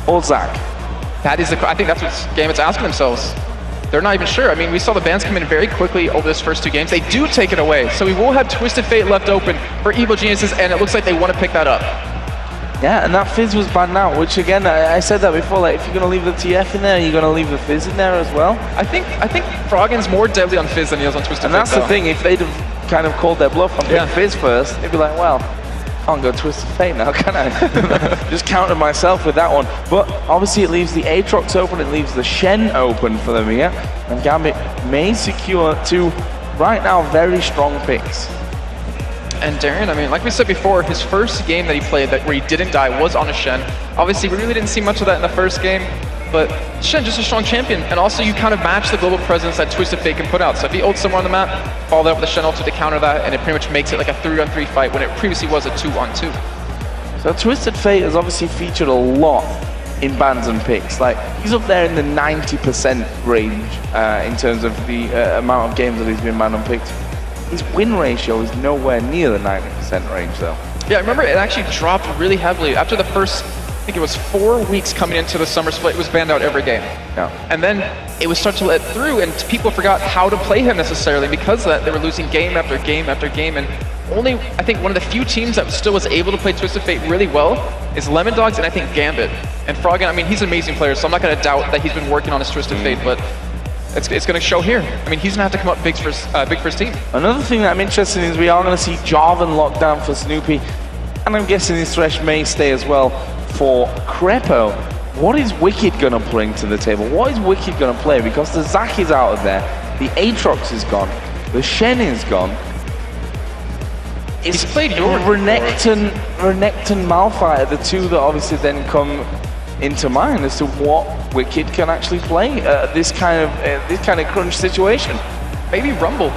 or Zach? That is I think that's what Gambit's asking themselves. They're not even sure. I mean, we saw the bans come in very quickly over this first 2 games. They do take it away, so we will have Twisted Fate left open for Evil Geniuses, and it looks like they want to pick that up. Yeah, and that Fizz was banned out, which again, I said that before, like if you're going to leave the TF in there, you're going to leave the Fizz in there as well. I think Froggen's more deadly on Fizz than he is on Twisted Fate. And that's the thing, if they'd have kind of called their bluff on Fizz first, they'd be like, well, I can't go Twisted Fate now, can I? Just counted myself with that one. But obviously it leaves the Aatrox open, it leaves the Shen open for them here. And Gambit may secure 2, right now, very strong picks. And Darren, I mean, like we said before, his first game that he played where he didn't die was on a Shen. Obviously, we really didn't see much of that in the first game, but Shen just a strong champion. And also, you kind of match the global presence that Twisted Fate can put out. So if he ults somewhere on the map, follow that up with the Shen ult to counter that, and it pretty much makes it like a 3-on-3 fight when it previously was a 2-on-2. So Twisted Fate has obviously featured a lot in bans and picks. Like, he's up there in the 90% range in terms of the amount of games that he's been banned and picked. His win ratio is nowhere near the 90% range, though. Yeah, I remember it actually dropped really heavily. After the first, I think it was 4 weeks coming into the summer split, it was banned out every game. Yeah. And then it was starting to let through, and people forgot how to play him necessarily because of that. They were losing game after game after game, and only, I think, one of the few teams that still was able to play Twisted Fate really well is Lemon Dogs and I think Gambit. And Froggen, I mean, he's an amazing player, so I'm not going to doubt that he's been working on his Twisted Fate, but it's going to show here. I mean, he's going to have to come up big for his team. Another thing that I'm interested in is we are going to see Jarvan locked down for Snoopy, and I'm guessing his Thresh may stay as well for Crepo. What is Wicked going to bring to the table? What is Wicked going to play? Because the Zac is out of there, the Aatrox is gone, the Shen is gone. He's played Yorick. Renekton, Malphite are the two that obviously then come into mind as to what Wicked can actually play this kind of crunch situation. Maybe Rumble.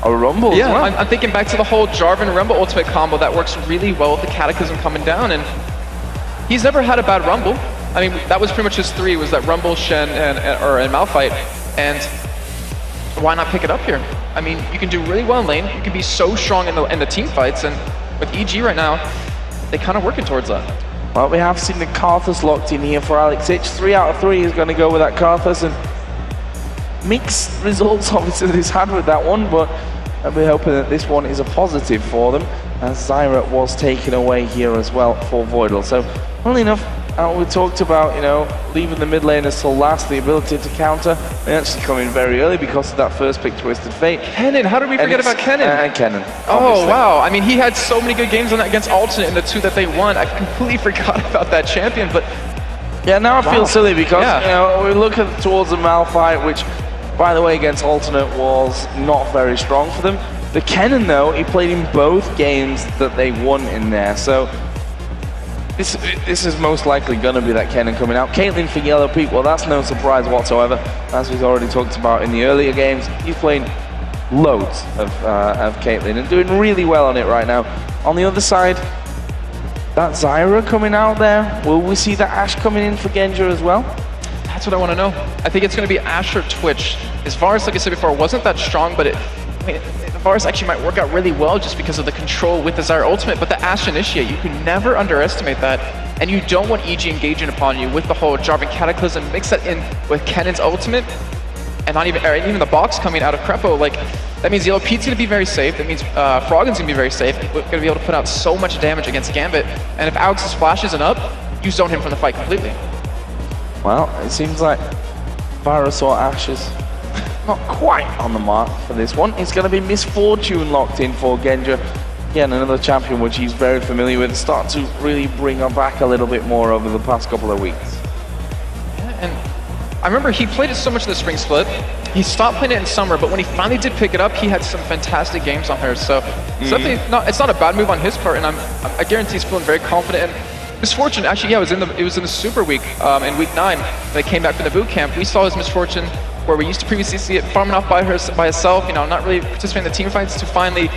A Rumble, yeah. As well. I'm thinking back to the whole Jarvan Rumble ultimate combo that works really well with the Cataclysm coming down, and he's never had a bad Rumble. I mean, that was pretty much his 3, was that Rumble, Shen, and Malphite, and why not pick it up here? I mean, you can do really well in lane. You can be so strong in the team fights, and with EG right now, they're kind of working towards that. Well, we have seen the Karthus locked in here for Alex Ich. 3 out of 3 is going to go with that Karthus, and mixed results obviously that he's had with that one, but we're hoping that this one is a positive for them, as Zyra was taken away here as well for Voidal. So, funnily enough, we talked about, you know, leaving the mid laners till last, the ability to counter. They actually come in very early because of that first pick, Twisted Fate. Kennen, how did we forget about Kennen? Kennen. Oh, wow. I mean, he had so many good games on that against Alternate in the 2 that they won. I completely forgot about that champion, but... Yeah, now I feel silly because, you know, we look towards the Malphite, which, by the way, against Alternate was not very strong for them. The Kennen, though, he played in both games that they won in there, so... This is most likely going to be that Kennen coming out. Caitlyn for Yellow Peak, well, that's no surprise whatsoever. As we've already talked about in the earlier games, he's playing loads of Caitlyn and doing really well on it right now. On the other side, that Zyra coming out there. Will we see that Ashe coming in for Genja as well? That's what I want to know. I think it's going to be Ashe or Twitch. As far as, like I said before, it wasn't that strong, but I mean, the Varus actually might work out really well just because of the control with the Zyra ultimate, but the Ashe Initiate, you can never underestimate that. And you don't want EG engaging upon you with the whole Jarvan Cataclysm. Mix that in with Kennen's ultimate, and not even the box coming out of Crepo. Like, that means Yellow Pete's going to be very safe. That means Froggen's going to be very safe. We're going to be able to put out so much damage against Gambit. And if Alex's flash isn't up, you zone him from the fight completely. Well, it seems like Varus or Ashe is not quite on the mark for this one. It's going to be Misfortune locked in for Genja. Again, another champion which he's very familiar with. Start to really bring her back a little bit more over the past couple of weeks. Yeah, and I remember he played it so much in the spring split. He stopped playing it in summer, but when he finally did pick it up, he had some fantastic games on her. So it's not a bad move on his part, and I guarantee he's feeling very confident. And Misfortune, actually, yeah, it was in the Super Week in Week 9 that he came back from the boot camp. We saw his Misfortune where we used to previously see it farming off by herself, you know, not really participating in the team fights, to finally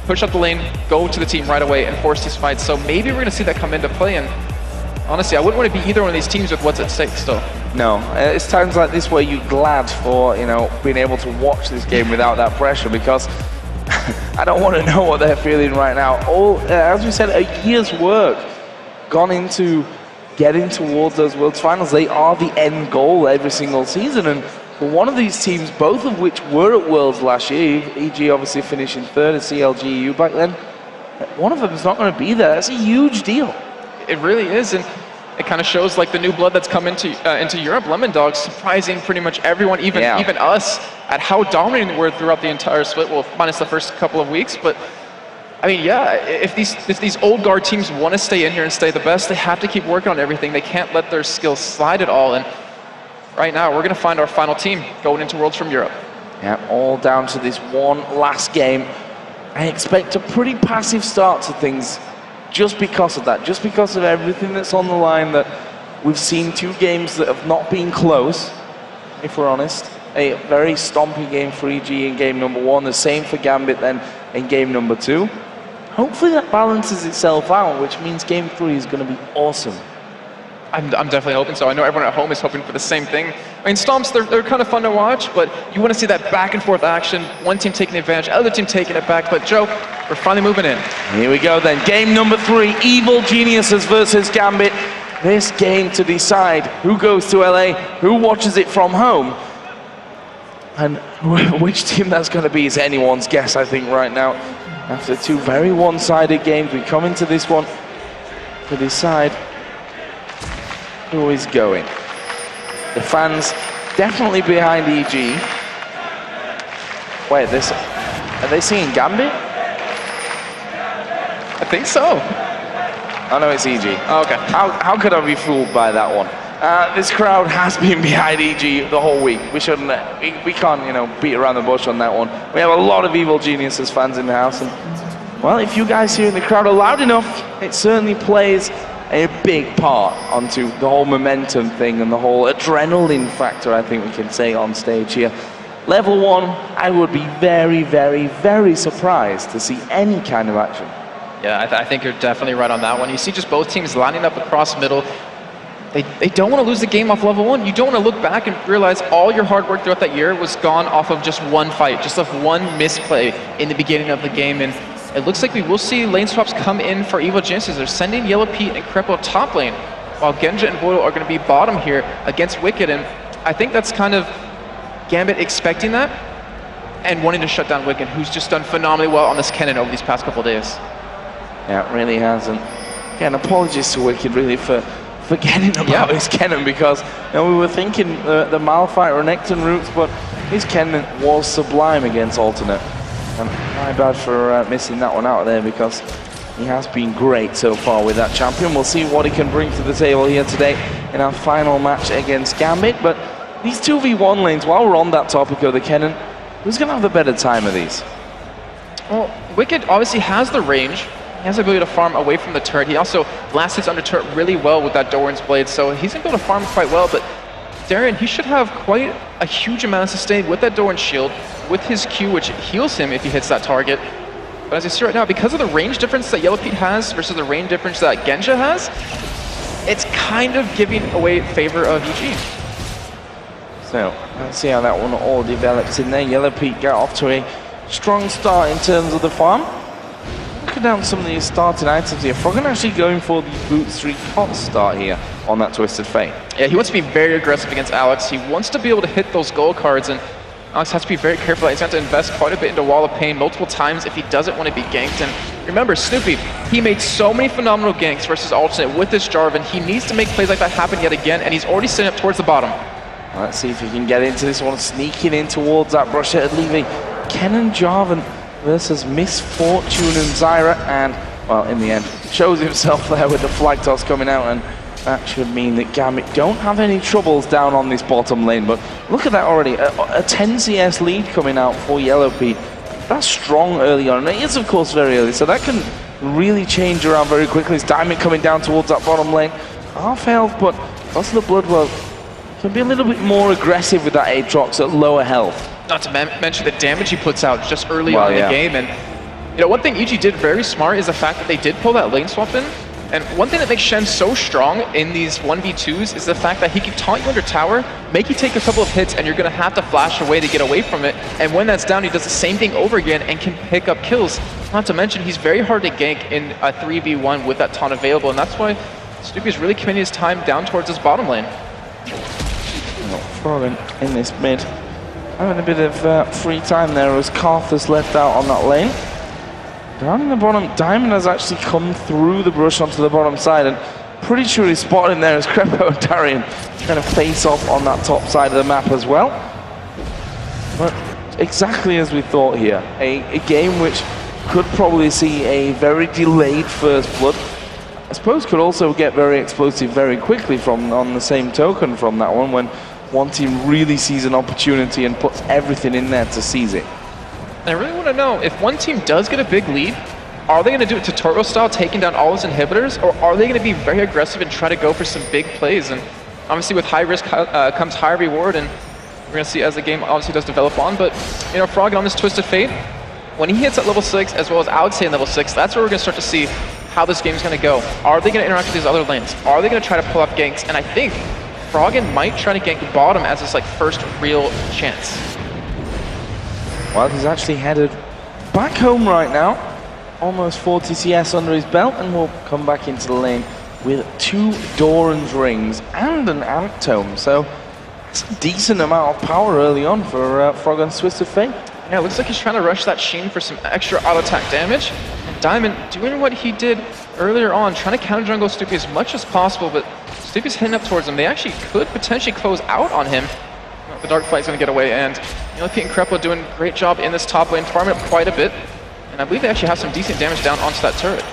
push up the lane, go to the team right away, and force these fights. So maybe we're going to see that come into play. And honestly, I wouldn't want to be either one of these teams with what's at stake still. No, it's times like this where you're glad for, you know, being able to watch this game without that pressure, because I don't want to know what they're feeling right now. All, as we said, a year's work gone into getting towards those Worlds Finals. They are the end goal every single season, and for one of these teams, both of which were at Worlds last year, EG obviously finishing third at CLGU back then, one of them is not going to be there. That's a huge deal. It really is, and it kind of shows like the new blood that's come into Europe. Lemon Dog surprising pretty much everyone, even us, at how dominating they were throughout the entire split. Well, minus the first couple of weeks, but I mean, yeah, if these old guard teams want to stay in here and stay the best, they have to keep working on everything. They can't let their skills slide at all. And right now, we're going to find our final team going into Worlds from Europe. Yeah, all down to this one last game. I expect a pretty passive start to things just because of that, just because of everything that's on the line. That we've seen 2 games that have not been close, if we're honest. A very stompy game for EG in game number 1, the same for Gambit then in game number 2. Hopefully that balances itself out, which means game 3 is going to be awesome. I'm definitely hoping so. I know everyone at home is hoping for the same thing. I mean, stomps, they're kind of fun to watch, but you want to see that back and forth action, one team taking advantage, other team taking it back. But Joe, we're finally moving in. Here we go then. Game number 3, Evil Geniuses versus Gambit. This game to decide who goes to LA, who watches it from home, and which team that's going to be is anyone's guess, I think, right now. After 2 very one-sided games, we come into this one to decide who is going. The fans definitely behind EG. Wait, are they seeing Gambit? I think so. Oh no, it's EG. Oh, okay. How could I be fooled by that one? This crowd has been behind EG the whole week. We shouldn't. We can't, you know, beat around the bush on that one. We have a lot of Evil Geniuses fans in the house, and well, if you guys here in the crowd are loud enough, it certainly plays a big part onto the whole momentum thing and the whole adrenaline factor, I think we can say, on stage here. Level 1, I would be very, very, very surprised to see any kind of action. Yeah, I think you're definitely right on that one. You see just both teams lining up across middle. They don't want to lose the game off level 1. You don't want to look back and realize all your hard work throughout that year was gone off of just one fight, just off one misplay in the beginning of the game. And it looks like we will see lane swaps come in for Evil Geniuses. They're sending Yellow Pete and Krepo top lane, while Genja and Boyle are going to be bottom here against Wicked. And I think that's kind of Gambit expecting that and wanting to shut down Wicked, who's just done phenomenally well on this Kennen over these past couple of days. Yeah, it really has. And again, apologies to Wicked really for forgetting about his Kennen, because you know, we were thinking the Malphite Renekton roots, but his Kennen was sublime against Alternate. And my bad for missing that one out there, because he has been great so far with that champion. We'll see what he can bring to the table here today in our final match against Gambit. But these 2v1 lanes, while we're on that topic of the Kennen, who's going to have the better time of these? Well, Wicked obviously has the range. He has the ability to farm away from the turret. He also last hits under turret really well with that Doran's Blade, so he's going to be able to farm quite well. But Darren, he should have quite a huge amount of sustain with that Doran's shield, with his Q, which heals him if he hits that target. But as you see right now, because of the range difference that Yellow Pete has versus the range difference that Genja has, it's kind of giving away favor of EG. So let's see how that one all develops in there. Yellow Pete got off to a strong start in terms of the farm. Looking down some of these starting items here, Froggen actually going for the Boots 3 hot start here on that Twisted Fate. Yeah, he wants to be very aggressive against Alex. He wants to be able to hit those gold cards, and Alex has to be very careful. He's going to have to invest quite a bit into Wall of Pain multiple times if he doesn't want to be ganked. And remember, Snoopy, he made so many phenomenal ganks versus Alternate with this Jarvan. He needs to make plays like that happen yet again, and he's already setting up towards the bottom. Let's see if he can get into this one, sneaking in towards that brush head, leaving Kennen Jarvan versus Misfortune and Zyra, and, well, in the end, shows himself there with the flag toss coming out, and that should mean that Gambit don't have any troubles down on this bottom lane. But look at that already, a 10 CS lead coming out for Yellow Pete. That's strong early on, and it is, of course, very early, so that can really change around very quickly. It's Diamond coming down towards that bottom lane. Half health, but also the Bloodwell can be a little bit more aggressive with that Aatrox at lower health. Not to mention the damage he puts out just early on in the game. And you know, one thing EG did very smart is the fact that they did pull that lane swap in. And one thing that makes Shen so strong in these 1v2s is the fact that he can taunt you under tower, make you take a couple of hits, and you're going to have to flash away to get away from it. And when that's down, he does the same thing over again and can pick up kills. Not to mention, he's very hard to gank in a 3v1 with that taunt available. And that's why Stupi's really committing his time down towards his bottom lane. Froggen in this mid, having a bit of free time there as Carthus left out on that lane. Down in the bottom, Diamond has actually come through the brush onto the bottom side, and pretty sure he spotted him there as Crepo and Darian kind of face off on that top side of the map as well. But exactly as we thought here, a game which could probably see a very delayed first blood. I suppose could also get very explosive very quickly from on the same token from that one, when one team really sees an opportunity and puts everything in there to seize it. And I really want to know, if one team does get a big lead, are they going to do it tutorial style, taking down all those inhibitors, or are they going to be very aggressive and try to go for some big plays? And obviously with high risk comes high reward, and we're going to see as the game obviously does develop on. But, you know, Froggen on this Twisted Fate, when he hits at level 6, as well as Alex at level 6, that's where we're going to start to see how this game is going to go. Are they going to interact with these other lanes? Are they going to try to pull up ganks? And I think Froggen might try to gank bottom as his first real chance. Well, he's actually headed back home right now. Almost 40 CS under his belt, and will come back into the lane with 2 Doran's rings and an Ant Tome. So it's a decent amount of power early on for Froggen's Twisted Fate. Yeah, it looks like he's trying to rush that Sheen for some extra auto attack damage. And Diamond doing what he did earlier on, trying to counter jungle Stupi as much as possible, but Stupi's heading up towards him. They actually could potentially close out on him. The Dark Flight's going to get away, and Pete and Krepo doing a great job in this top lane, farming up quite a bit. And I believe they actually have some decent damage down onto that turret.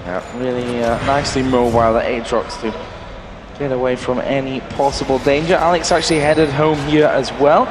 Yeah, really nicely mobile, the Aatrox, to get away from any possible danger. Alex actually headed home here as well.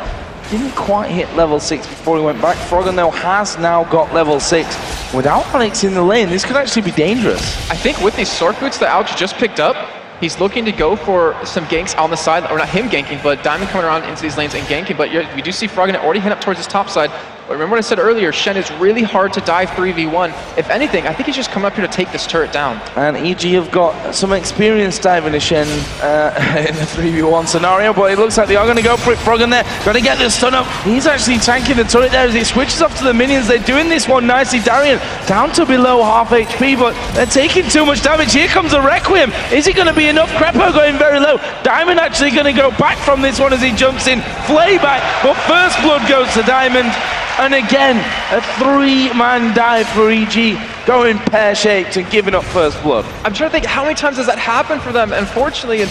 Didn't quite hit level 6 before he went back. Froggen, though, has now got level 6. Without Alex in the lane, this could actually be dangerous. I think with these sword boots that Alex just picked up, he's looking to go for some ganks on the side, or not him ganking, but Diamond coming around into these lanes and ganking. But we do see Froggen already head up towards his top side. But remember what I said earlier, Shen is really hard to dive 3v1. If anything, I think he's just coming up here to take this turret down. And EG have got some experience diving to Shen in the 3v1 scenario, but it looks like they are going to go for it. Froggen there, got to get the stun up. He's actually tanking the turret there as he switches off to the minions. They're doing this one nicely. Darian down to below half HP, but they're taking too much damage. Here comes a Requiem. Is it going to be enough? Crepo going very low. Diamond actually going to go back from this one as he jumps in. Flay back, but first blood goes to Diamond. And again, a 3-man dive for EG, going pear-shaped and giving up first blood. I'm trying to think, how many times has that happened for them? Unfortunately, and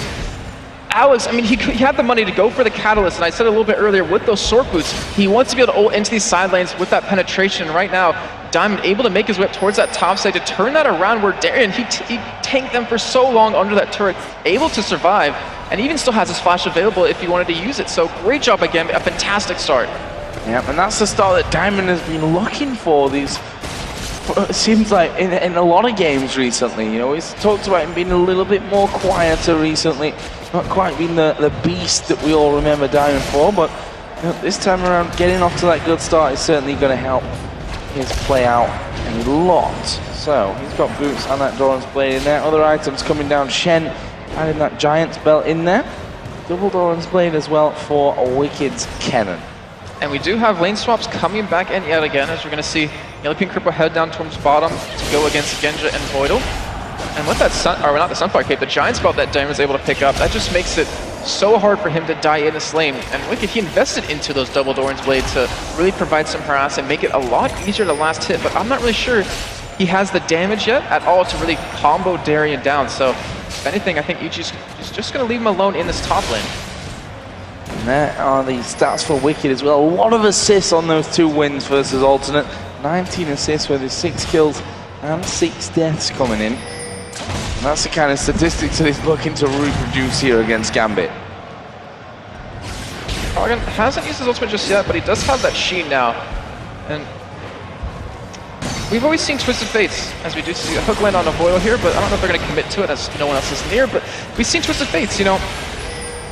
Alex, I mean, he had the money to go for the Catalyst, and I said a little bit earlier, with those sword boots, he wants to be able to ult into these side lanes with that penetration. Right now, Diamond able to make his way up towards that top side to turn that around, where Darian, he tanked them for so long under that turret, able to survive, and even still has his flash available if he wanted to use it. So great job again, a fantastic start. Yeah, and that's the start that Diamond has been looking for these, it seems like, in a lot of games recently. You know, he's talked about him being a little bit more quieter recently, not quite being the beast that we all remember Diamond for, but this time around, getting off to that good start is certainly going to help his play out a lot. So, he's got boots and that Doran's Blade in there. Other items coming down, Shen adding that Giant's Belt in there. Double Doran's Blade as well for Wicked's Kennen. And we do have lane swaps coming back in yet again, as we're going to see Yellow Pink Creeper head down towards bottom to go against Genja and Voidal. And with that not the Sunfire Cape, the Giant Spell that Diamond was able to pick up, that just makes it so hard for him to die in this lane. And Wicked, he invested into those double Doran's Blade to really provide some harass and make it a lot easier to last hit, but I'm not really sure he has the damage yet at all to really combo Darian down. So, if anything, I think Ichi's just going to leave him alone in this top lane. And there are the stats for Wicked as well. A lot of assists on those 2 wins versus Alternate. 19 assists with his 6 kills and 6 deaths coming in. And that's the kind of statistics that he's looking to reproduce here against Gambit. Froggen hasn't used his ultimate just yet, but he does have that Sheen now. And we've always seen Twisted Fates, as we do see a hook land on a Voidal here, but I don't know if they're going to commit to it as no one else is near. But we've seen Twisted Fates, you know,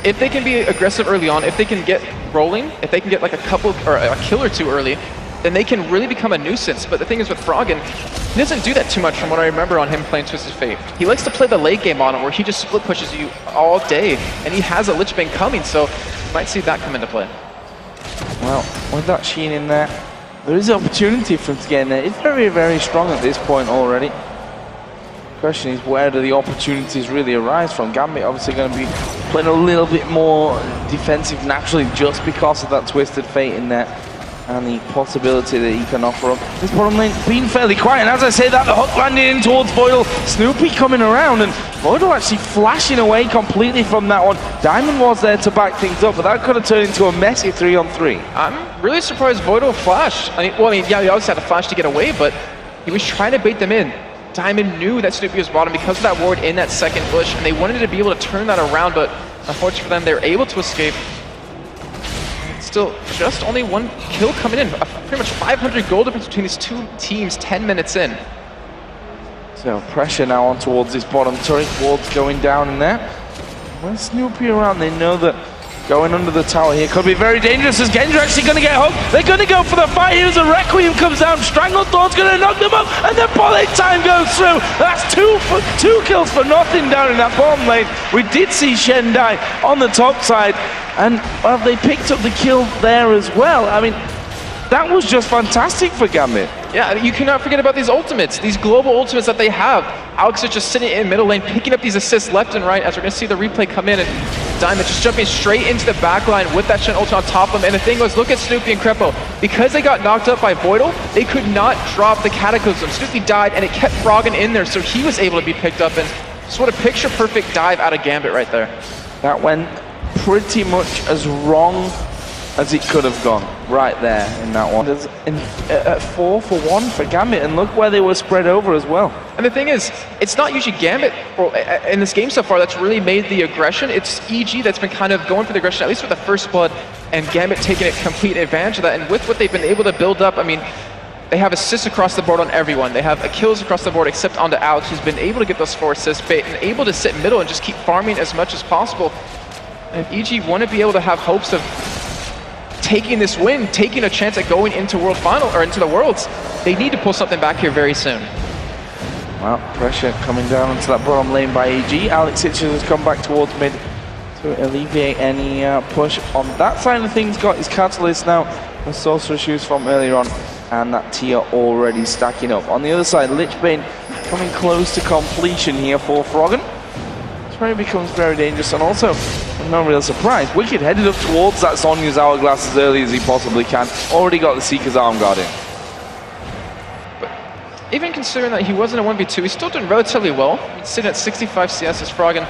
if they can be aggressive early on, if they can get rolling, if they can get like a couple or a kill or 2 early, then they can really become a nuisance. But the thing is with Froggen, he doesn't do that too much from what I remember on him playing Twisted Fate. He likes to play the late game on him, where he just split pushes you all day, and he has a Lich Bane coming, so you might see that come into play. Well, with that Sheen in there, there is an opportunity for him to get in there. It's very, very strong at this point already. Question is, where do the opportunities really arise from? Gambit obviously going to be playing a little bit more defensive naturally just because of that Twisted Fate in there and the possibility that he can offer up. This bottom lane being fairly quiet, and as I say that, the hook landing in towards Voidal. Snoopy coming around, and Voidal actually flashing away completely from that one. Diamond was there to back things up, but that could have turned into a messy 3-on-3. I'm really surprised Voidal flashed. Yeah, he obviously had to flash to get away, but he was trying to bait them in. Diamond knew that Snoopy was bottom because of that ward in that second bush, and they wanted to be able to turn that around, but unfortunately for them, they were able to escape. Still, just only one kill coming in. Pretty much 500 gold difference between these two teams 10 minutes in. So pressure now on towards this bottom turret. Wards going down in there. When Snoopy around, they know that going under the tower here could be very dangerous, as Genji actually going to get hooked. They're going to go for the fight. Here's a Requiem comes down. Stranglethorn's going to knock them up, and the bullet time goes through. That's two kills for nothing down in that bottom lane. We did see Shen die on the top side, and well, they picked up the kill there as well. I mean, that was just fantastic for Gambit. Yeah, you cannot forget about these ultimates, these global ultimates that they have. Alex is just sitting in middle lane, picking up these assists left and right, as we're going to see the replay come in, and Diamond just jumping straight into the back line with that Shen ult on top of him. And the thing was, look at Snoopy and Crepo. Because they got knocked up by Voidal, they could not drop the Cataclysm. Snoopy died, and it kept Froggen in there, so he was able to be picked up, and just what a picture-perfect dive out of Gambit right there. That went pretty much as wrong as it could have gone right there in that one. At 4-for-1 for Gambit, and look where they were spread over as well. And the thing is, it's not usually Gambit in this game so far that's really made the aggression. It's EG that's been kind of going for the aggression, at least with the first blood, and Gambit taking a complete advantage of that. And with what they've been able to build up, I mean, they have assists across the board on everyone. They have kills across the board except onto Alex, who's been able to get those 4 assists, and able to sit middle and just keep farming as much as possible. And EG want to be able to have hopes of taking this win, taking a chance at going into World Final, or into the Worlds. They need to pull something back here very soon. Well, pressure coming down into that bottom lane by EG. Alex Hitchens has come back towards mid to alleviate any push on that side of things. Got his Catalyst now, the Sorcerer Shoes from earlier on, and that tier already stacking up. On the other side, Lichbane coming close to completion here for Froggen. It's where it becomes very dangerous, and also, no real surprise, Wicked headed up towards that Sonya's Hourglass as early as he possibly can. Already got the Seeker's Arm Guard in. But even considering that he wasn't a 1v2, he's still doing relatively well. He's sitting at 65 CS as Froggen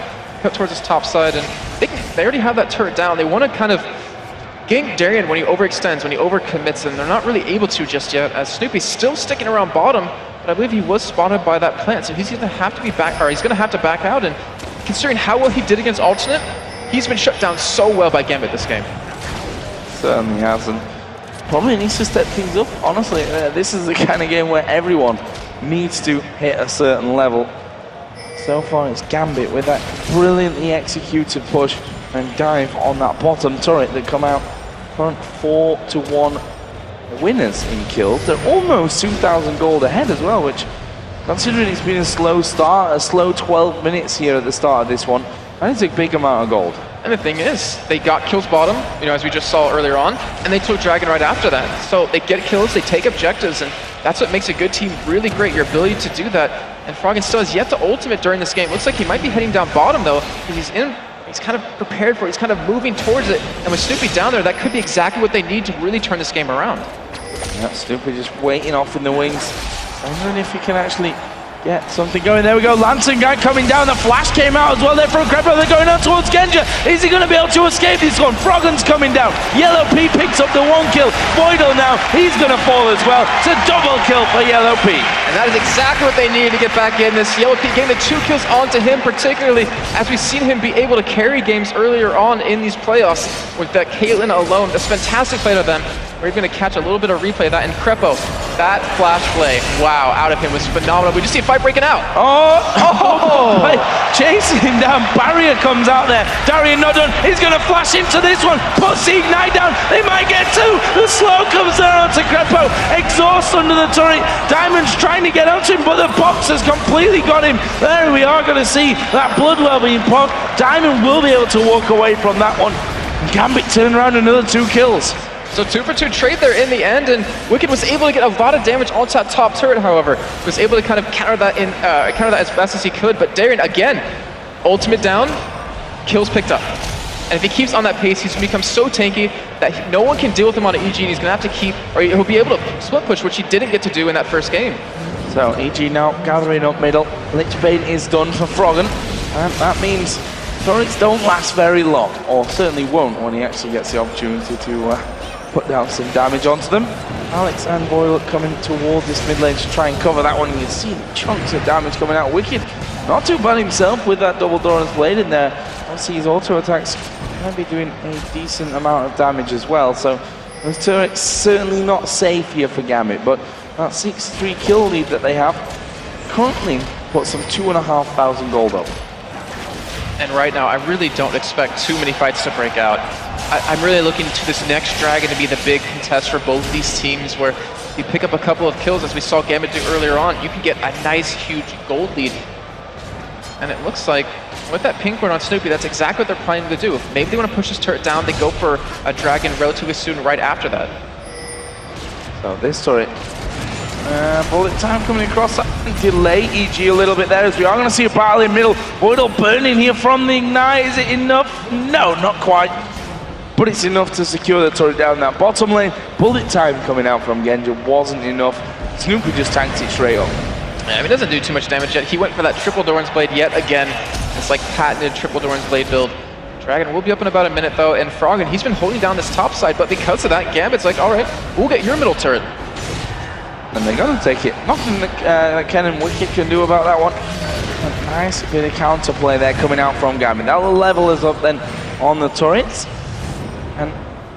up towards his top side, and they already have that turret down. They want to kind of gank Darien when he overextends, when he overcommits, and they're not really able to just yet, as Snoopy's still sticking around bottom, but I believe he was spotted by that plant, so he's going to have to be back, or he's going to have to back out. And considering how well he did against Alternate, he's been shut down so well by Gambit this game. Certainly has, and probably needs to step things up. Honestly, this is the kind of game where everyone needs to hit a certain level. So far it's Gambit with that brilliantly executed push and dive on that bottom turret that come out front 4-1 winners in kills. They're almost 2,000 gold ahead as well, which, considering it's been a slow start, a slow 12 minutes here at the start of this one, that is a big amount of gold. And the thing is, they got kills bottom, you know, as we just saw earlier on, and they took Dragon right after that. So they get kills, they take objectives, and that's what makes a good team really great, your ability to do that. And Froggen still has yet to ultimate during this game. Looks like he might be heading down bottom though, because he's kind of prepared for it, he's kind of moving towards it. And with Snoopy down there, that could be exactly what they need to really turn this game around. Yeah, Snoopy just waiting off in the wings. Wondering if he can actually get something going. There we go. Lancing Gang coming down. The flash came out as well there from Crepo. They're going out towards Genja. Is he going to be able to escape this one? Froggen's coming down. Yellow P picks up the 1 kill. Voidal now, he's going to fall as well. It's a double kill for Yellow P. And that is exactly what they needed to get back in this. Yellow P getting the 2 kills onto him, particularly as we've seen him be able to carry games earlier on in these playoffs with that Caitlyn alone. That's fantastic play to them. We're going to catch a little bit of replay of that. And Crepo, that flash play, wow, out of him was phenomenal. We just see a fight breaking out. Chasing him down. Barrier comes out there. Darien not done. He's going to flash into this one. Puts the Ignite down. They might get 2. The slow comes down onto Crepo. Exhaust under the turret. Diamond's trying to get onto him, but the box has completely got him. There we are going to see that blood well being popped. Diamond will be able to walk away from that one. Gambit turn around another 2 kills. So 2 for 2 trade there in the end, and Wicked was able to get a lot of damage onto that top turret, however. Was able to kind of counter that as best as he could, but Darien, again, ultimate down, kills picked up. And if he keeps on that pace, he's going to become so tanky that no one can deal with him on an EG, and he's going to have to keep, or he'll be able to split push, which he didn't get to do in that first game. So EG now gathering up middle. Lich Bane is done for Froggen, and that means turrets don't last very long, or certainly won't when he actually gets the opportunity to put down some damage onto them. Alex and Boyle coming towards this mid lane to try and cover that one. You can see the chunks of damage coming out. Wicked, not too bad himself with that double Doran's Blade in there. Obviously his auto attacks might be doing a decent amount of damage as well. So this turret's certainly not safe here for Gambit, but that 6-3 kill lead that they have currently puts some 2,500 gold up. And right now, I really don't expect too many fights to break out. I'm really looking to this next Dragon to be the big contest for both these teams, where you pick up a couple of kills, as we saw Gambit do earlier on, you can get a nice, huge gold lead. And it looks like, with that pink ward on Snoopy, that's exactly what they're planning to do. Maybe they want to push this turret down, they go for a Dragon relatively soon right after that. So this turret, bullet time coming across that delay EG a little bit there, as we are going to see a battle in middle. Boydle burning here from the ignite. Is it enough? No, not quite. But it's enough to secure the turret down that bottom lane. Bullet time coming out from Genja wasn't enough. Snoopy just tanked it straight up. Yeah, I mean, he doesn't do too much damage yet. He went for that triple Doran's Blade yet again. It's like patented triple Doran's Blade build. Dragon will be up in about a minute though, and Froggen, he's been holding down this top side, but because of that, Gambit's like, alright, we'll get your middle turret. And they're going to take it. Nothing that Ken and Wicked can do about that one. A nice bit of counterplay there coming out from Gambit. That will level us up then on the turrets. And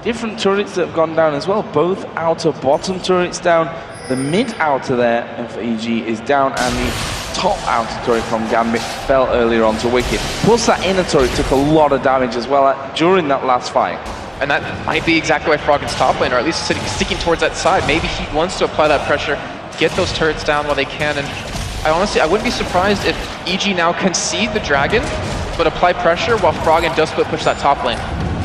different turrets that have gone down as well. Both outer bottom turrets down. The mid outer there for EG is down, and the top outer turret from Gambit fell earlier on to Wicked. Plus that inner turret took a lot of damage as well during that last fight. And that might be exactly why Froggen's top lane, or at least sticking towards that side. Maybe he wants to apply that pressure, get those turrets down while they can. And I wouldn't be surprised if EG now concede the Dragon, but apply pressure while Froggen does split push that top lane.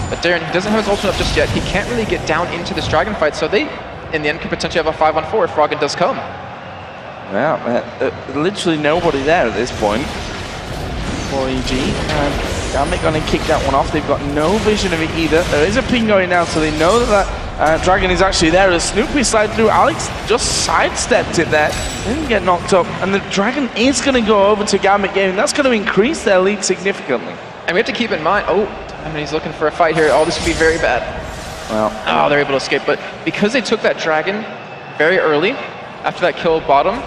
But Darien, he doesn't have his ultimate up just yet. He can't really get down into this Dragon fight, so they, in the end, could potentially have a 5-on-4 if Froggen does come. Yeah, literally nobody there at this point for EG. And Gambit going to kick that one off. They've got no vision of it either. There is a ping going down, so they know that Dragon is actually there. As Snoopy slid through, Alex just sidestepped it there. Didn't get knocked up. And the Dragon is going to go over to Gambit Gaming. That's going to increase their lead significantly. And we have to keep in mind, he's looking for a fight here. Oh, this could be very bad. Well, they're able to escape. But because they took that Dragon very early, after that kill bottom,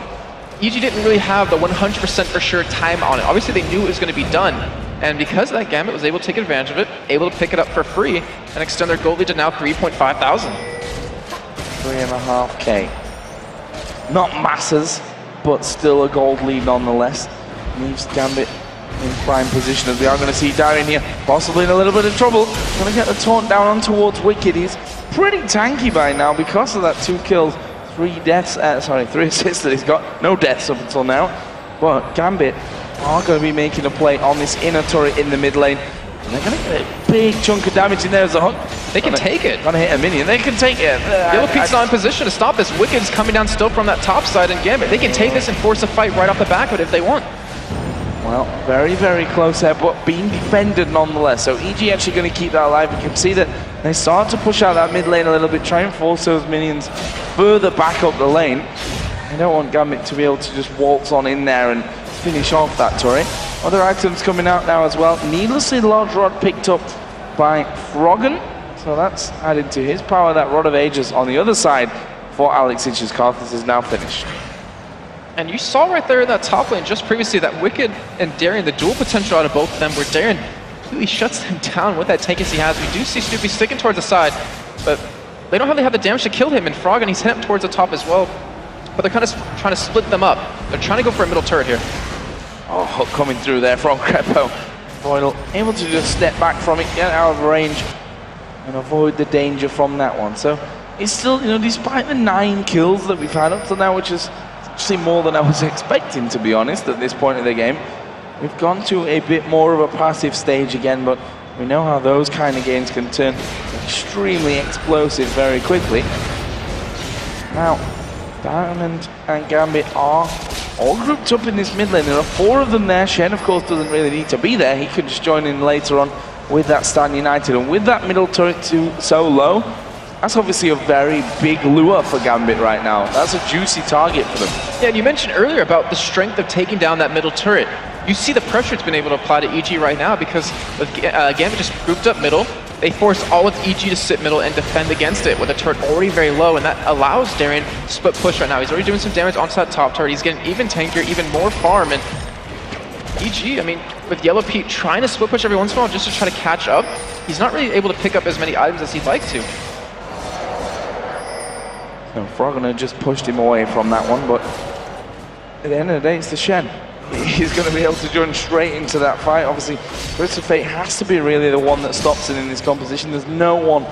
EG didn't really have the 100% for sure time on it. Obviously, they knew it was going to be done. And because of that, Gambit was able to take advantage of it, able to pick it up for free, and extend their gold lead to now 3,500. 3.5k. Not masses, but still a gold lead nonetheless. Leaves Gambit in prime position, as we are going to see Darien here, possibly in a little bit of trouble. Going to get the taunt down on towards Wicked. He's pretty tanky by now because of that 2 kills, 3 deaths, 3 assists that he's got. No deaths up until now. But Gambit are going to be making a play on this inner turret in the mid lane. And they're going to get a big chunk of damage in there as a hook. They can take it. Going to hit a minion. They can take it. Yellow Peak's not in position to stop this. Wicked's coming down still from that top side, and Gambit, they can take this and force a fight right off the back of it if they want. Well, very, very close there, but being defended nonetheless. So EG actually going to keep that alive. You can see that they start to push out that mid lane a little bit, try and force those minions further back up the lane. They don't want Gambit to be able to just waltz on in there and finish off that turret. Other items coming out now as well. Needlessly large rod picked up by Froggen. So that's added to his power. That Rod of Ages on the other side for Alex Inch's Karthus is now finished. And you saw right there in that top lane just previously that Wicked and Darien, the dual potential out of both of them, where Darien completely shuts them down with that tankiness he has. We do see Snoopy sticking towards the side, but they don't really have the damage to kill him. And Froggen, he's heading up towards the top as well. But they're kind of trying to split them up. They're trying to go for a middle turret here. Oh, hook coming through there from Crepo. Boyle able to just step back from it, get out of range, and avoid the danger from that one. So it's still, despite the 9 kills that we've had up to now, which is actually more than I was expecting, to be honest, at this point of the game, we've gone to a bit more of a passive stage again, but We know how those kind of games can turn extremely explosive very quickly. Now, Diamond and Gambit are all grouped up in this mid lane. There are 4 of them there. Shen, of course, doesn't really need to be there. He can just join in later on with that Stan United. And with that middle turret so low, that's obviously a very big lure for Gambit right now. That's a juicy target for them. Yeah, and you mentioned earlier about the strength of taking down that middle turret. You see the pressure it's been able to apply to EG right now because with Gambit just grouped up middle, they force all of EG to sit middle and defend against it with the turret already very low, and that allows Darien to split push right now. He's already doing some damage onto that top turret. He's getting even tankier, even more farm, and EG, I mean, with Yellow Pete trying to split push every once in a while just to try to catch up, he's not really able to pick up as many items as he'd like to. So Frogner just pushed him away from that one, but at the end of the day, it's the Shen. He's going to be able to join straight into that fight. Obviously, Twisted Fate has to be really the one that stops it in this composition. There's no one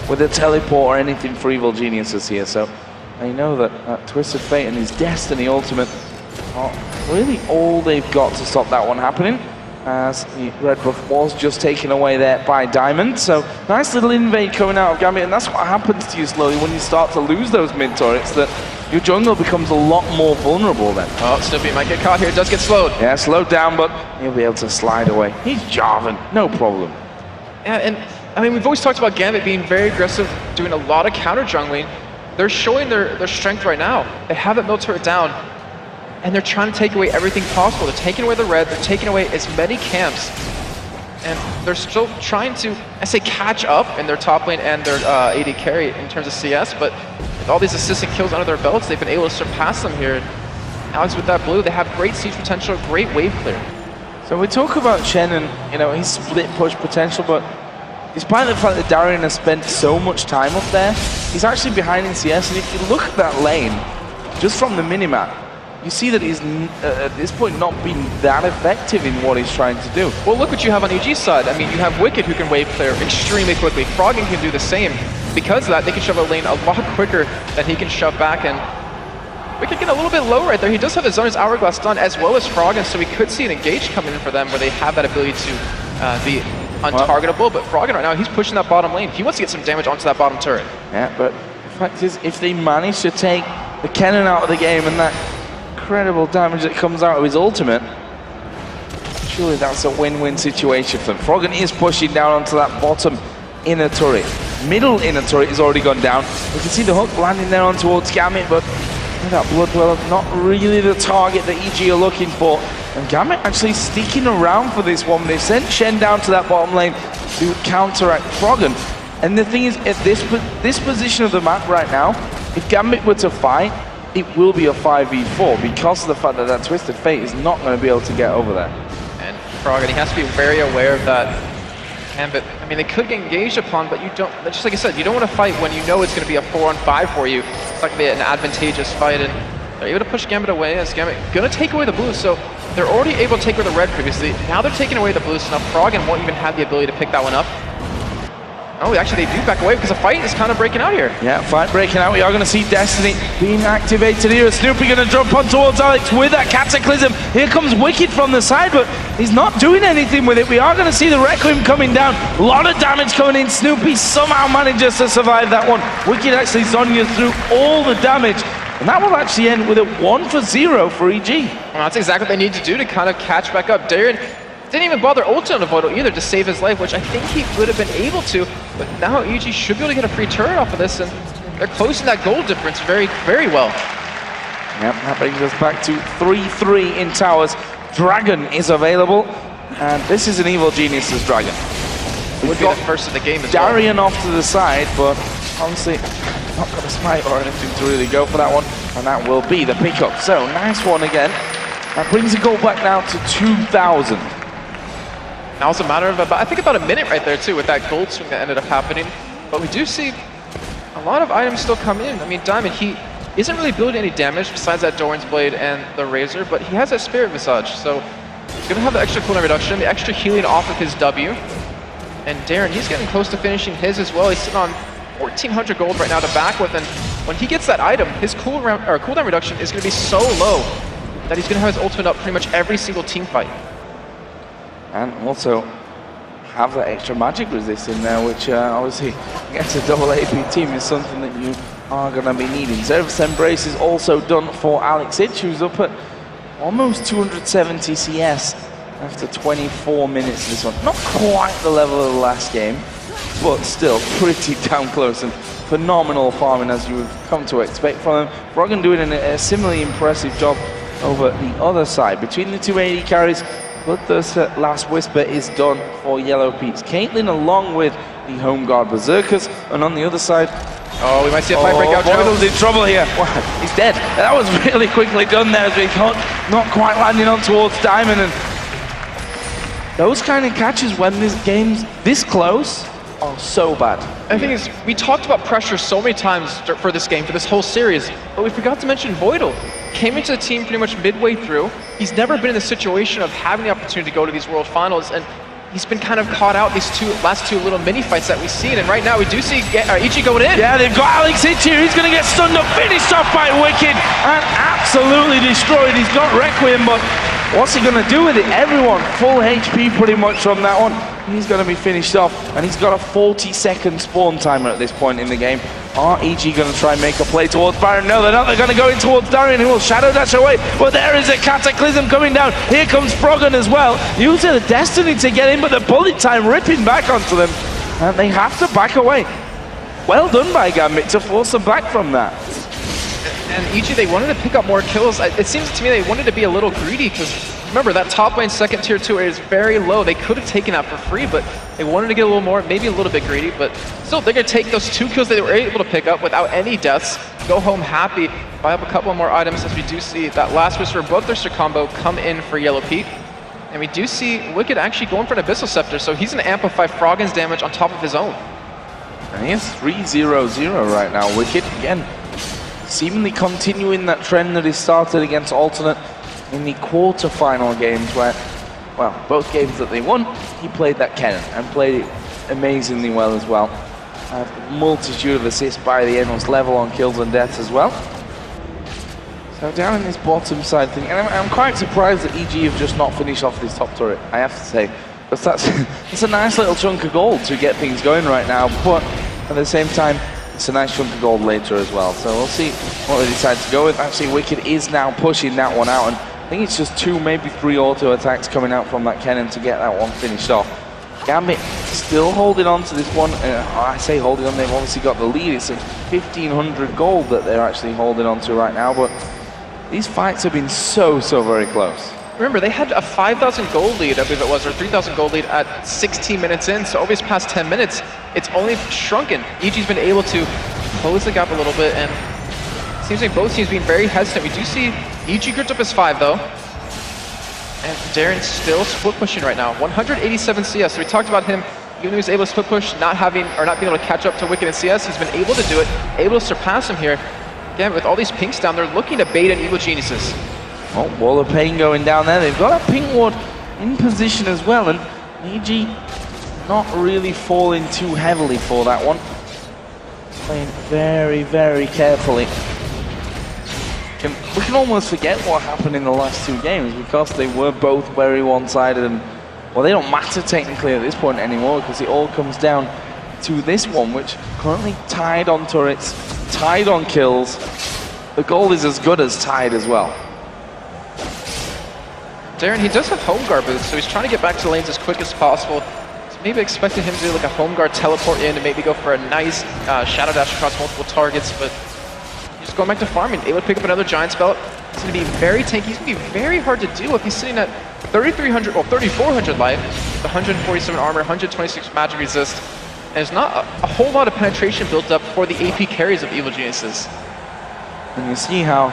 with a teleport or anything for Evil Geniuses here, so I know that Twisted Fate and his Destiny Ultimate are really all they've got to stop that one happening, as the red buff was just taken away there by Diamond. So nice little invade coming out of Gambit, and that's what happens to you slowly when you start to lose those mid turrets, that your jungle becomes a lot more vulnerable then. Oh, Snoopy might get caught here. It does get slowed. Yeah, slowed down, but he'll be able to slide away. He's Jarvan, no problem. Yeah, and I mean, we've always talked about Gambit being very aggressive, doing a lot of counter jungling. They're showing their strength right now. They have that middle turret down, and they're trying to take away everything possible. They're taking away the red, they're taking away as many camps, and they're still trying to, I say, catch up in their top lane and their AD carry in terms of CS, but with all these assistant kills under their belts, they've been able to surpass them here. Alex, with that blue, they have great siege potential, great wave clear. So we talk about Shen and, you know, his split push potential, but despite the fact that Darien has spent so much time up there, he's actually behind in CS, and if you look at that lane, just from the minimap, you see that he's, at this point, not been that effective in what he's trying to do. Well, look what you have on EG's side. I mean, you have Wicked who can wave clear extremely quickly. Froggen can do the same. Because of that, they can shove a lane a lot quicker than he can shove back, and Wicked get a little bit low right there. He does have his Zoner's Hourglass done, as well as Froggen, so we could see an engage coming in for them where they have that ability to be untargetable, but Froggen right now, he's pushing that bottom lane. He wants to get some damage onto that bottom turret. Yeah, but the fact is, if they manage to take the cannon out of the game and that incredible damage that comes out of his ultimate, surely that's a win-win situation for them. Froggen is pushing down onto that bottom inner turret. Middle inner turret has already gone down. We can see the hook landing there on towards Gambit, but that Bloodwell, not really the target that EG are looking for. And Gambit actually sticking around for this one. They've sent Shen down to that bottom lane to counteract Froggen. And the thing is, at this position of the map right now, if Gambit were to fight, it will be a 5v4 because of the fact that that Twisted Fate is not going to be able to get over there. And Froggen, he has to be very aware of that. Gambit, I mean, they could get engaged upon, but you don't, just like I said, you don't want to fight when you know it's going to be a 4-on-5 for you. It's not going to be an advantageous fight, and they're able to push Gambit away as Gambit going to take away the blue, so they're already able to take away the red previously. Now they're taking away the blue, so now Froggen won't even have the ability to pick that one up. Oh, actually they do back away because the fight is kind of breaking out here. Yeah, fight breaking out. We are going to see Destiny being activated here. Snoopy going to jump on towards Alex with that Cataclysm. Here comes Wicked from the side, but he's not doing anything with it. We are going to see the Requiem coming down. A lot of damage coming in. Snoopy somehow manages to survive that one. Wicked actually Zonia's through all the damage. And that will actually end with a 1-for-0 for EG. Well, that's exactly what they need to do to kind of catch back up. Darien didn't even bother ulting on Voidal either to save his life, which I think he would have been able to. But now EG should be able to get a free turret off of this, and they're closing that gold difference very, very well. Yep, that brings us back to 3-3 in towers. Dragon is available, and this is an Evil Geniuses Dragon. Would be the first of the game as Darien off to the side, but honestly, not got a smite or anything to really go for that one, and that will be the pickup. So, nice one again. That brings the goal back now to 2,000. Now it's a matter of about, I think about a minute right there too with that gold swing that ended up happening. But we do see a lot of items still come in. I mean, Diamond, he isn't really building any damage besides that Doran's Blade and the Razor, but he has that Spirit Visage, so he's gonna have the extra cooldown reduction, the extra healing off of his W. And Darien, he's getting close to finishing his as well. He's sitting on 1,400 gold right now to back with, and when he gets that item, his cooldown reduction is gonna be so low that he's gonna have his ultimate up pretty much every single team fight. And also, have that extra magic resist in there, which obviously against a double AP team is something that you are going to be needing. Service Embrace is also done for Alex Ich, who's up at almost 270 CS after 24 minutes of this one. Not quite the level of the last game, but still pretty damn close, and phenomenal farming as you would come to expect from him. Froggen doing a similarly impressive job over the other side. Between the two AD carries, Bloodthirst's Last Whisper is done for Yellow Peaks. Caitlyn along with the Home Guard Berserkers, and on the other side, oh, we might see a fight break out. Voidal's in trouble here. Wow, he's dead. That was really quickly done there as we thought, not quite landing on towards Diamond. And those kind of catches when this game's this close are so bad. The thing is, we talked about pressure so many times for this game, for this whole series, but we forgot to mention Voidal. Came into the team pretty much midway through. He's never been in the situation of having the opportunity to go to these World Finals, and he's been kind of caught out these last two little mini fights that we've seen, and right now we do see Ichi going in. Yeah, they've got Alex Ich here. He's going to get stunned up, finished off by Wicked, and absolutely destroyed. He's got Requiem, but what's he going to do with it? Everyone full HP pretty much from that one. He's going to be finished off, and he's got a 40-second spawn timer at this point in the game. Are EG going to try and make a play towards Baron? No, they're not. They're going to go in towards Darian, who will shadow dash away. But there is a Cataclysm coming down. Here comes Froggen as well. Using the Destiny to get in, but the bullet time ripping back onto them. And they have to back away. Well done by Gambit to force them back from that. And EG, they wanted to pick up more kills. It seems to me they wanted to be a little greedy, because remember, that top lane second tier 2 is very low. They could have taken that for free, but they wanted to get a little more, maybe a little bit greedy, but still, they're going to take those 2 kills that they were able to pick up without any deaths, go home happy, buy up a couple more items, as we do see that Last Whisper Bloodthirster combo come in for Yellow Peak. And we do see Wicked actually going for an Abyssal Scepter, so he's going to amplify Froggen's damage on top of his own. And he is 3-0-0 right now. Wicked, again, seemingly continuing that trend that he started against Alternate in the quarter-final games where, well, both games that they won, he played that Kennen and played it amazingly well as well. A multitude of assists by the end, was level on kills and deaths as well. So down in this bottom side thing, and I'm quite surprised that EG have just not finished off this top turret, I have to say. Because that's a nice little chunk of gold to get things going right now, but at the same time, it's a nice chunk of gold later as well. So we'll see what they decide to go with. Actually, Wicked is now pushing that one out, and I think it's just 2, maybe 3 auto attacks coming out from that Kennen to get that one finished off. Gambit still holding on to this one. I say holding on, they've obviously got the lead. It's 1,500 gold that they're actually holding on to right now, but these fights have been so very close. Remember, they had a 5,000 gold lead, I believe it was, or 3,000 gold lead at 16 minutes in, so over these past 10 minutes, it's only shrunken. EG's been able to close the gap a little bit, and it seems like both teams being very hesitant. We do see EG gripped up his 5, though, and Darren's still split pushing right now. 187 CS, so we talked about him, even though he was able to split push, not being able to catch up to Wicked in CS, he's been able to do it, able to surpass him here. Again, with all these pinks down, they're looking to bait in Evil Geniuses. Oh, Wall of Pain going down there. They've got a pink ward in position as well, and EG not really falling too heavily for that one. Playing very carefully. We can almost forget what happened in the last 2 games because they were both very one-sided, and well, they don't matter technically at this point anymore because it all comes down to this one, which currently tied on turrets, tied on kills. The goal is as good as tied as well. Darren, he does have home guard boots, so he's trying to get back to lanes as quick as possible. So maybe expecting him to do like a home guard teleport in and maybe go for a nice shadow dash across multiple targets, but just going back to farming, able to pick up another giant spell. It's going to be very tanky. He's going to be very hard to do if he's sitting at 3,300, well 3,400 life, with 147 armor, 126 magic resist, and there's not a whole lot of penetration built up for the AP carries of Evil Geniuses. And you see how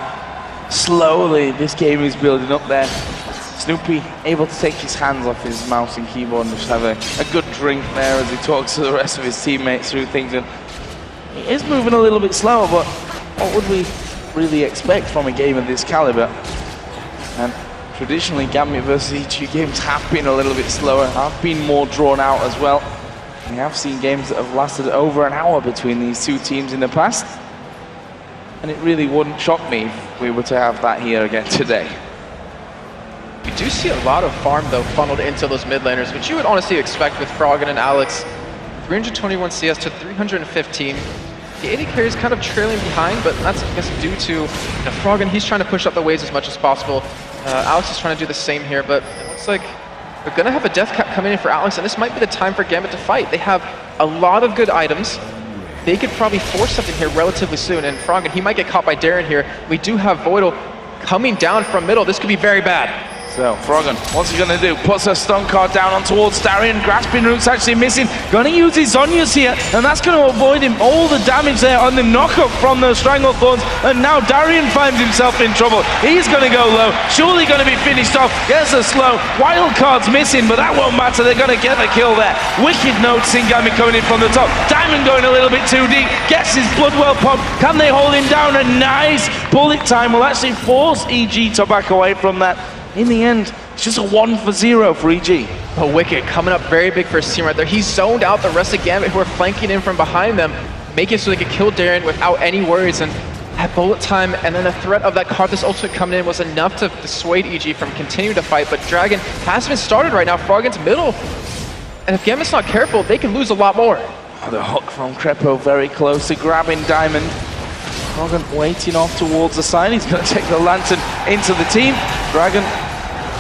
slowly this game is building up there. Snoopy able to take his hands off his mouse and keyboard and just have a good drink there as he talks to the rest of his teammates through things. And he is moving a little bit slower, but what would we really expect from a game of this caliber? And traditionally, Gambit versus EG games have been a little bit slower, have been more drawn out as well. We have seen games that have lasted over an hour between these 2 teams in the past. And it really wouldn't shock me if we were to have that here again today. We do see a lot of farm, though, funneled into those mid laners, which you would honestly expect with Froggen and Alex. 321 CS to 315. The AD carry is kind of trailing behind, but that's, I guess, due to Froggen. He's trying to push up the waves as much as possible. Alex is trying to do the same here, but it looks like they're going to have a death cap coming in for Alex, and this might be the time for Gambit to fight. They have a lot of good items. They could probably force something here relatively soon, and Froggen, he might get caught by Darren here. We do have Voidal coming down from middle. This could be very bad. So, Froggen, what's he going to do? Puts a stun card down on towards Darien. Grasping Root's actually missing. Going to use his Zhonya's here, and that's going to avoid him all the damage there on the knockup from those Stranglethorns. And now Darien finds himself in trouble. He's going to go low. Surely going to be finished off. Gets a slow. Wild card's missing, but that won't matter. They're going to get the kill there. Wicked noticing Gambit coming in from the top. Diamond going a little bit too deep. Gets his Bloodwell pump. Can they hold him down? A nice bullet time will actually force EG to back away from that. In the end, it's just a 1 for 0 for EG. Oh, Wicked coming up very big for his team right there. He's zoned out the rest of Gambit, who are flanking in from behind them, making it so they could kill Darren without any worries. And that bullet time and then the threat of that Karthus ultimate coming in was enough to dissuade EG from continuing to fight. But Dragon hasn't been started right now. Froggen's middle. And if Gambit's not careful, they can lose a lot more. Oh, the hook from Krepo very close to grabbing Diamond. Froggen waiting off towards the side. He's going to take the Lantern into the team. Dragon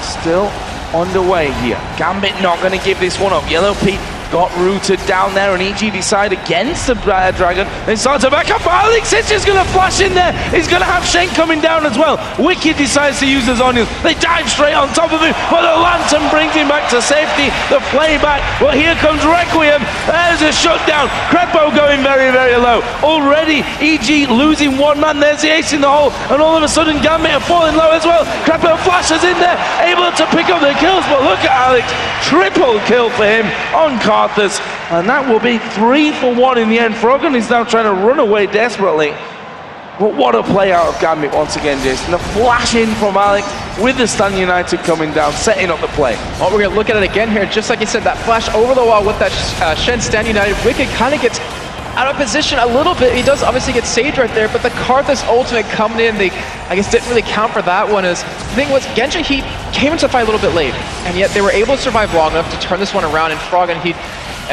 still underway here. Gambit not going to give this one up. Yellow Pete got rooted down there, and EG decide against the Dragon. They start to back up. Alex is just going to flash in there. He's going to have Shen coming down as well. Wicked decides to use the Zhonya's. They dive straight on top of him, but the Lantern brings him back to safety. The playback, but here comes Requiem. There's a shutdown. Krepo going very, very low. Already, EG losing one man. There's the ace in the hole, and all of a sudden, Gambit are falling low as well. Krepo flashes in there, able to pick up the kills, but look at Alex. Triple kill for him on Karthus, and that will be 3 for 1 in the end. Froggen is now trying to run away desperately. But what a play out of Gambit once again, Jason. The flash in from Alex with the Stan United coming down, setting up the play. Well, we're going to look at it again here. Just like you said, that flash over the wall with that Shen Stan United. Wicked kind of gets out of position a little bit. He does obviously get saved right there, but the Karthus ultimate coming in, they, I guess, didn't really count for that one. The thing was, Genji, he came into the fight a little bit late, and yet they were able to survive long enough to turn this one around, and Froggen, he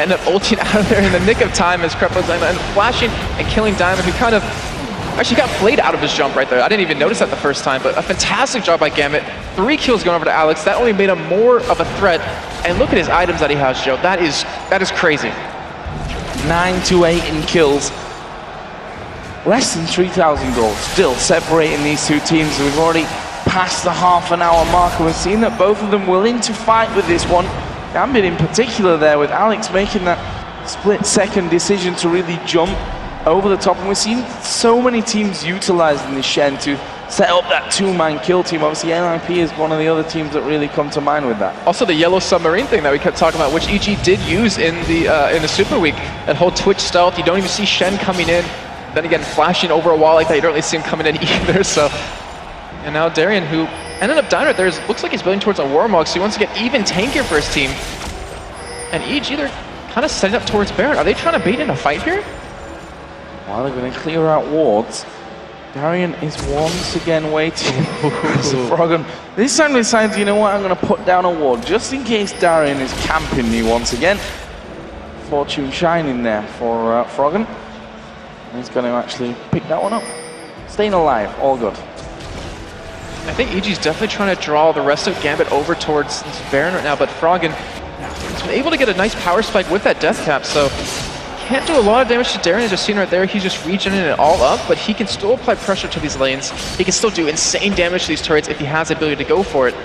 ended up ulting out of there in the nick of time as Krepo's and flashing and killing Diamond, who kind of actually got flayed out of his jump right there. I didn't even notice that the first time, but a fantastic job by Gambit. 3 kills going over to Alex. That only made him more of a threat, and look at his items that he has, Joe. That is crazy. 9 to 8 in kills. Less than 3,000 gold still separating these two teams. We've already passed the half-an-hour mark, and we've seen that both of them willing to fight with this one. Gambit in particular there, with Alex making that split-second decision to really jump over the top. And we've seen so many teams utilizing this Shen to set up that 2-man kill team. Obviously, NIP is one of the other teams that really come to mind with that. Also, the yellow submarine thing that we kept talking about, which EG did use in the Super Week. That whole Twitch stealth, you don't even see Shen coming in. Then again, flashing over a wall like that, you don't really see him coming in either. So, and now Darien, who ended up dying right there, looks like he's building towards a Warmog, so he wants to get even tankier for his team. And EG, they're kind of setting up towards Baron. Are they trying to bait in a fight here? Well, they're going to clear out wards. Darien is once again waiting for Froggen. This time decides, you know what, I'm going to put down a ward just in case Darien is camping me once again. Fortune shining there for Froggen. He's going to actually pick that one up. Staying alive, all good. I think EG's definitely trying to draw the rest of Gambit over towards this Baron right now, but Froggen has been able to get a nice power spike with that death cap, so can't do a lot of damage to Darien. As you've seen right there, he's just regenerating it all up, but he can still apply pressure to these lanes. He can still do insane damage to these turrets if he has the ability to go for it.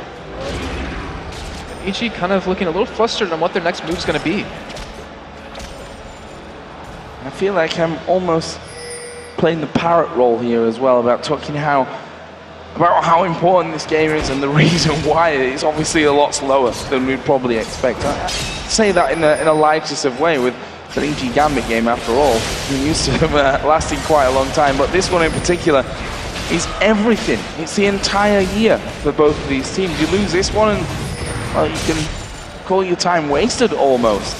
EG kind of looking a little flustered on what their next move's going to be. I feel like I'm almost playing the parrot role here as well, about talking about how important this game is and the reason why it's obviously a lot slower than we'd probably expect. I say that in a light way with the EG Gambit game, after all. We're used to them lasting quite a long time, but this one in particular is everything. It's the entire year for both of these teams. You lose this one and, well, you can call your time wasted almost.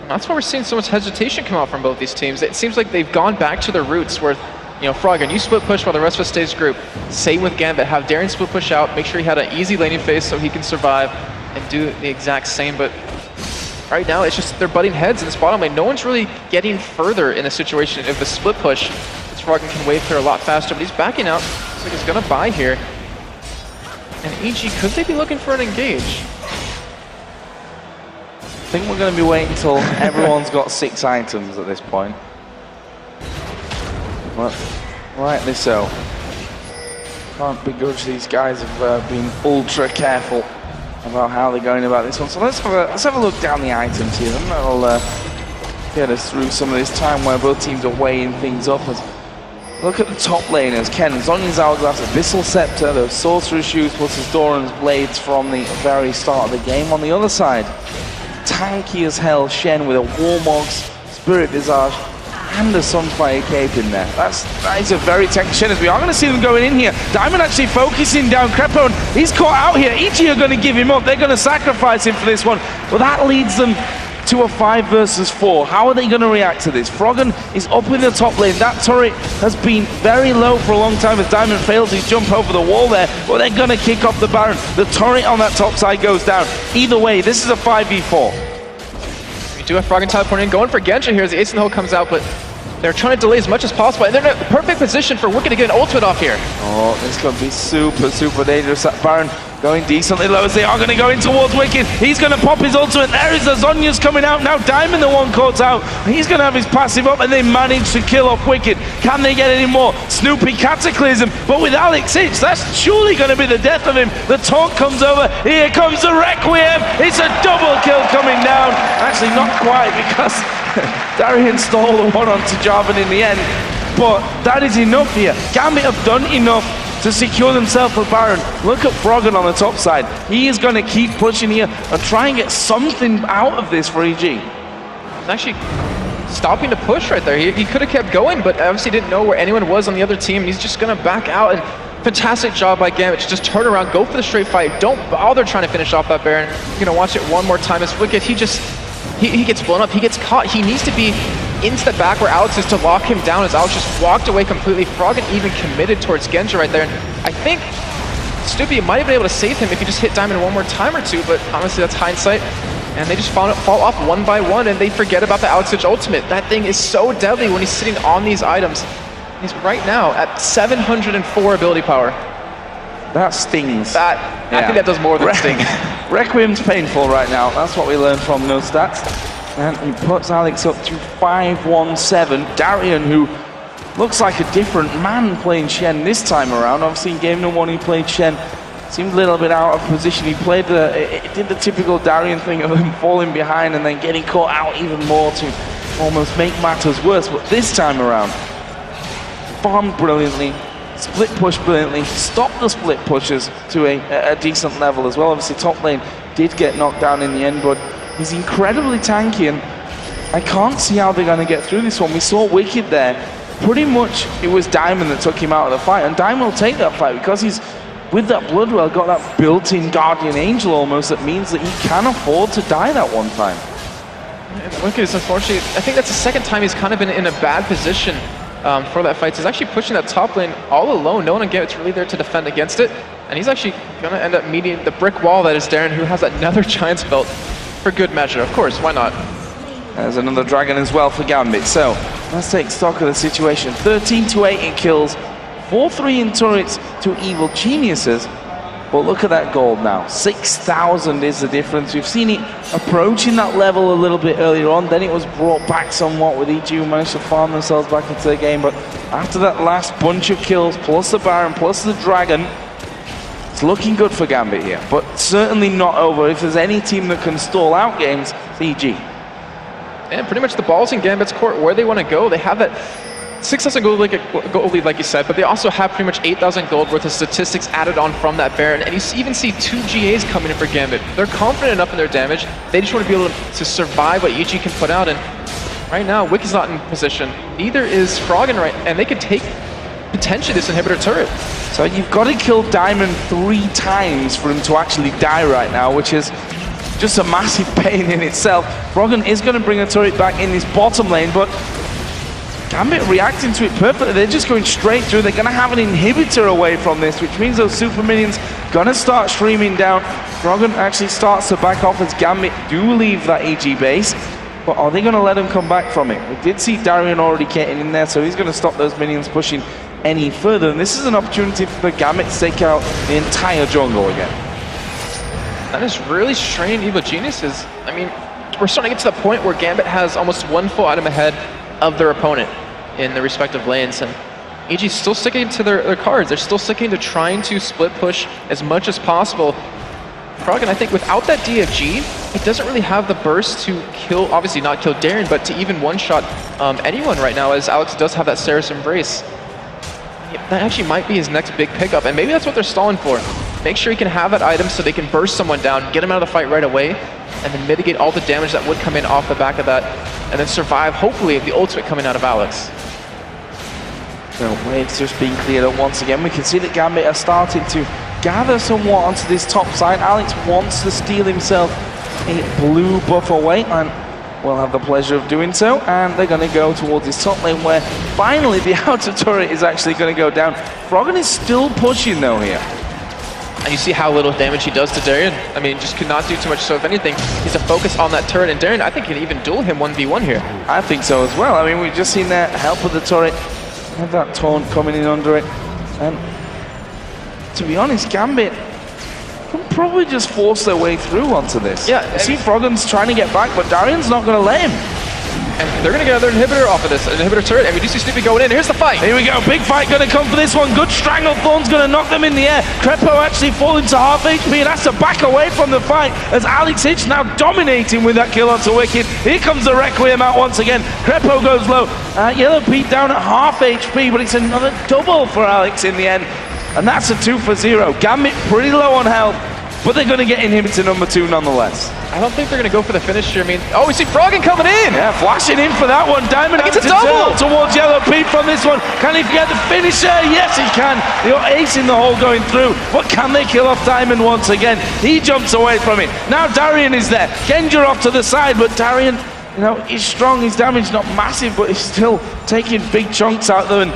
That's why we're seeing so much hesitation come out from both these teams. It seems like they've gone back to their roots where You know, Froggen, you split push while the rest of us stays group. Same with Gambit. Have Darien split push out. Make sure he had an easy laning phase so he can survive and do the exact same. But right now, it's just they're butting heads in this bottom lane. No one's really getting further in a situation. If the split push, this Froggen can wave clear a lot faster. But he's backing out. Looks like he's going to buy here. And EG, could they be looking for an engage? I think we're going to be waiting until everyone's got 6 items at this point. But rightly so. Can't begrudge these guys of being ultra careful about how they're going about this one. So let's have a look down the items here, and that'll get us through some of this time where both teams are weighing things up. As look at the top laners: Ken, Zhonya's Hourglass, Abyssal Scepter, those Sorcerer's Shoes, plus his Doran's Blades from the very start of the game. On the other side, tanky as hell Shen with a Warmog's Spirit Visage and a Sunfire Cape in there. That is a very tanky Shen, as we are going to see them going in here. Diamond actually focusing down Crepo, and he's caught out here. EG are going to give him up. They're going to sacrifice him for this one. Well, that leads them to a 5 versus 4. How are they going to react to this? Froggen is up in the top lane. That turret has been very low for a long time as Diamond fails his jump over the wall there, but they're going to kick off the Baron. The turret on that top side goes down. Either way, this is a 5v4. We do have Froggen teleporting in, going for Genja here as the Ace in the Hole comes out, but they're trying to delay as much as possible, and they're in a perfect position for Wicked to get an ultimate off here. Oh, this could be super dangerous. That Baron going decently low as they are going to go in towards Wicked. He's going to pop his ultimate. There is the Zhonya's coming out. Now Diamond, the one caught out. He's going to have his passive up, and they manage to kill off Wicked. Can they get any more? Snoopy Cataclysm, but with Alex Hitch, that's surely going to be the death of him. The taunt comes over. Here comes the Requiem. It's a double kill coming down. Actually, not quite, because Darien stole the one onto Jarvan in the end. But that is enough here. Gambit have done enough to secure themselves a Baron. Look at Froggen on the top side. He is going to keep pushing here and try and get something out of this for EG. He's actually stopping the push right there. He could have kept going, but obviously didn't know where anyone was on the other team. And he's just going to back out. And fantastic job by Gambit to just turn around, go for the straight fight. Don't bother trying to finish off that Baron. You're going to watch it one more time. As Wicked, he gets blown up. He gets caught. He needs to be into the back where Alex is to lock him down, as Alex just walked away completely. Froggen even committed towards Genja right there. And I think Snoopy might have been able to save him if he just hit Diamond one more time or two, but honestly, that's hindsight. And they just fall off one by one, and they forget about the Alex Hitch ultimate. That thing is so deadly when he's sitting on these items. He's right now at 704 ability power. That stings. I think that does more than sting. Requiem's painful right now. That's what we learned from those stats. And he puts Alex up to 5-1-7. Darien, who looks like a different man playing Shen this time around. Obviously, in game number 1, he played Shen. Seemed a little bit out of position. He played did the typical Darien thing of him falling behind and then getting caught out even more to almost make matters worse. But this time around, farmed brilliantly, split push brilliantly, stopped the split pushes to a decent level as well. Obviously, top lane did get knocked down in the end, but he's incredibly tanky, and I can't see how they're going to get through this one. We saw Wicked there. Pretty much it was Diamond that took him out of the fight, and Diamond will take that fight because he's, with that Bloodwell, got that built-in Guardian Angel almost that means that he can afford to die that one time. And Wicked is unfortunately, I think that's the second time he's kind of been in a bad position for that fight. He's actually pushing that top lane all alone. No one on Gambit's really there to defend against it, and he's actually going to end up meeting the brick wall that is Darien, who has another Giant's Belt. For good measure, of course, why not? There's another Dragon as well for Gambit. So let's take stock of the situation. 13-8 in kills, 4-3 in turrets to Evil Geniuses. But look at that gold now. 6,000 is the difference. We've seen it approaching that level a little bit earlier on. Then it was brought back somewhat with EG, who managed to farm themselves back into the game. But after that last bunch of kills, plus the Baron, plus the Dragon, it's looking good for Gambit here, but certainly not over. If there's any team that can stall out games, it's EG. And pretty much the ball's in Gambit's court where they want to go. They have that 6,000 gold lead, like you said, but they also have pretty much 8,000 gold worth of statistics added on from that Baron. And you even see 2 GAs coming in for Gambit. They're confident enough in their damage. They just want to be able to survive what EG can put out. And right now, Wicked's not in position. Neither is Froggen, right? And they could take potentially this inhibitor turret. So you've got to kill Diamond 3 times for him to actually die right now, which is just a massive pain in itself. Froggen is going to bring a turret back in this bottom lane, but Gambit reacting to it perfectly. They're just going straight through. They're going to have an inhibitor away from this, which means those super minions going to start streaming down. Froggen actually starts to back off as Gambit do leave that EG base. But are they going to let him come back from it? We did see Darian already getting in there, so he's going to stop those minions pushing any further. And this is an opportunity for Gambit to take out the entire jungle again. That is really straining Evil Geniuses. I mean, we're starting to get to the point where Gambit has almost one full item ahead of their opponent in the respective lanes. And EG's still sticking to their cards. They're still sticking to trying to split push as much as possible. Froggen, I think without that DFG, it doesn't really have the burst to kill, obviously not kill Darien, but to even one-shot anyone right now, as Alex does have that Ceres Embrace. That actually might be his next big pickup, and maybe that's what they're stalling for. Make sure he can have that item so they can burst someone down, get him out of the fight right away, and then mitigate all the damage that would come in off the back of that, and then survive, hopefully, the ultimate coming out of Alex. So waves just being cleared up once again. We can see that Gambit are starting to gather somewhat onto this top side. Alex wants to steal himself a blue buff away, and will have the pleasure of doing so. And they're going to go towards this top lane where finally the outer turret is actually going to go down. Froggen is still pushing though here. And you see how little damage he does to Darien. I mean, just could not do too much. So if anything, he's to focus on that turret. And Darien, I think, can even duel him 1v1 here. I think so as well. I mean, we've just seen that help with the turret. Have that taunt coming in under it. And to be honest, Gambit can probably just force their way through onto this. Yeah, I see Froggen's trying to get back, but Darian's not going to let him. And they're going to get another inhibitor off of this, an inhibitor turret, and we do see Snoopy going in. Here's the fight. Here we go, big fight going to come for this one. Good Stranglethorn's going to knock them in the air. Crepo actually falling to half HP and has to back away from the fight as Alex Hitch now dominating with that kill onto Wicked. Here comes the Requiem out once again. Crepo goes low. Yellow Pete down at half HP, but it's another double for Alex in the end. And that's a 2 for 0. Gambit pretty low on health, but they're going to get inhibitor number 2 nonetheless. I don't think they're going to go for the finish here. I mean, oh, we see Froggen coming in! Yeah, flashing in for that one. Diamond gets a double towards Yellow Pete from this one. Can he get the finisher? Yes, he can. They got ace in the hole going through. But can they kill off Diamond once again? He jumps away from it. Now Darian is there. Genja off to the side, but Darian, you know, he's strong. His damage not massive, but he's still taking big chunks out there. And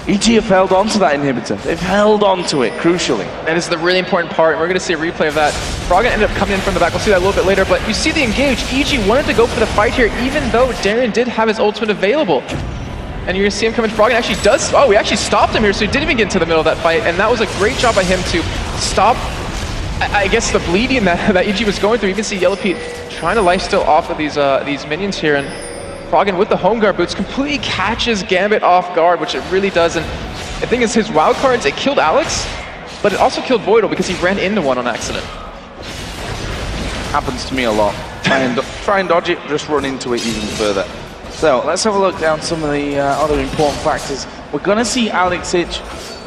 EG have held on to that inhibitor. They've held on to it, crucially. That is the really important part. We're going to see a replay of that. Froggen ended up coming in from the back. We'll see that a little bit later. But you see the engage. EG wanted to go for the fight here, even though Darien did have his ultimate available. And you're going to see him come in. Froggen actually does. Oh, we actually stopped him here, so he didn't even get into the middle of that fight. And that was a great job by him to stop, I guess, the bleeding that EG was going through. You can see Yellow Pete trying to lifesteal off of these minions here. And Froggen with the home guard boots completely catches Gambit off guard, which it really does. And the thing is, his wild cards, it killed Alex, but it also killed Voidal because he ran into one on accident. Happens to me a lot. Try and dodge it, just run into it even further. So let's have a look down some of the other important factors. We're going to see Alex Hitch,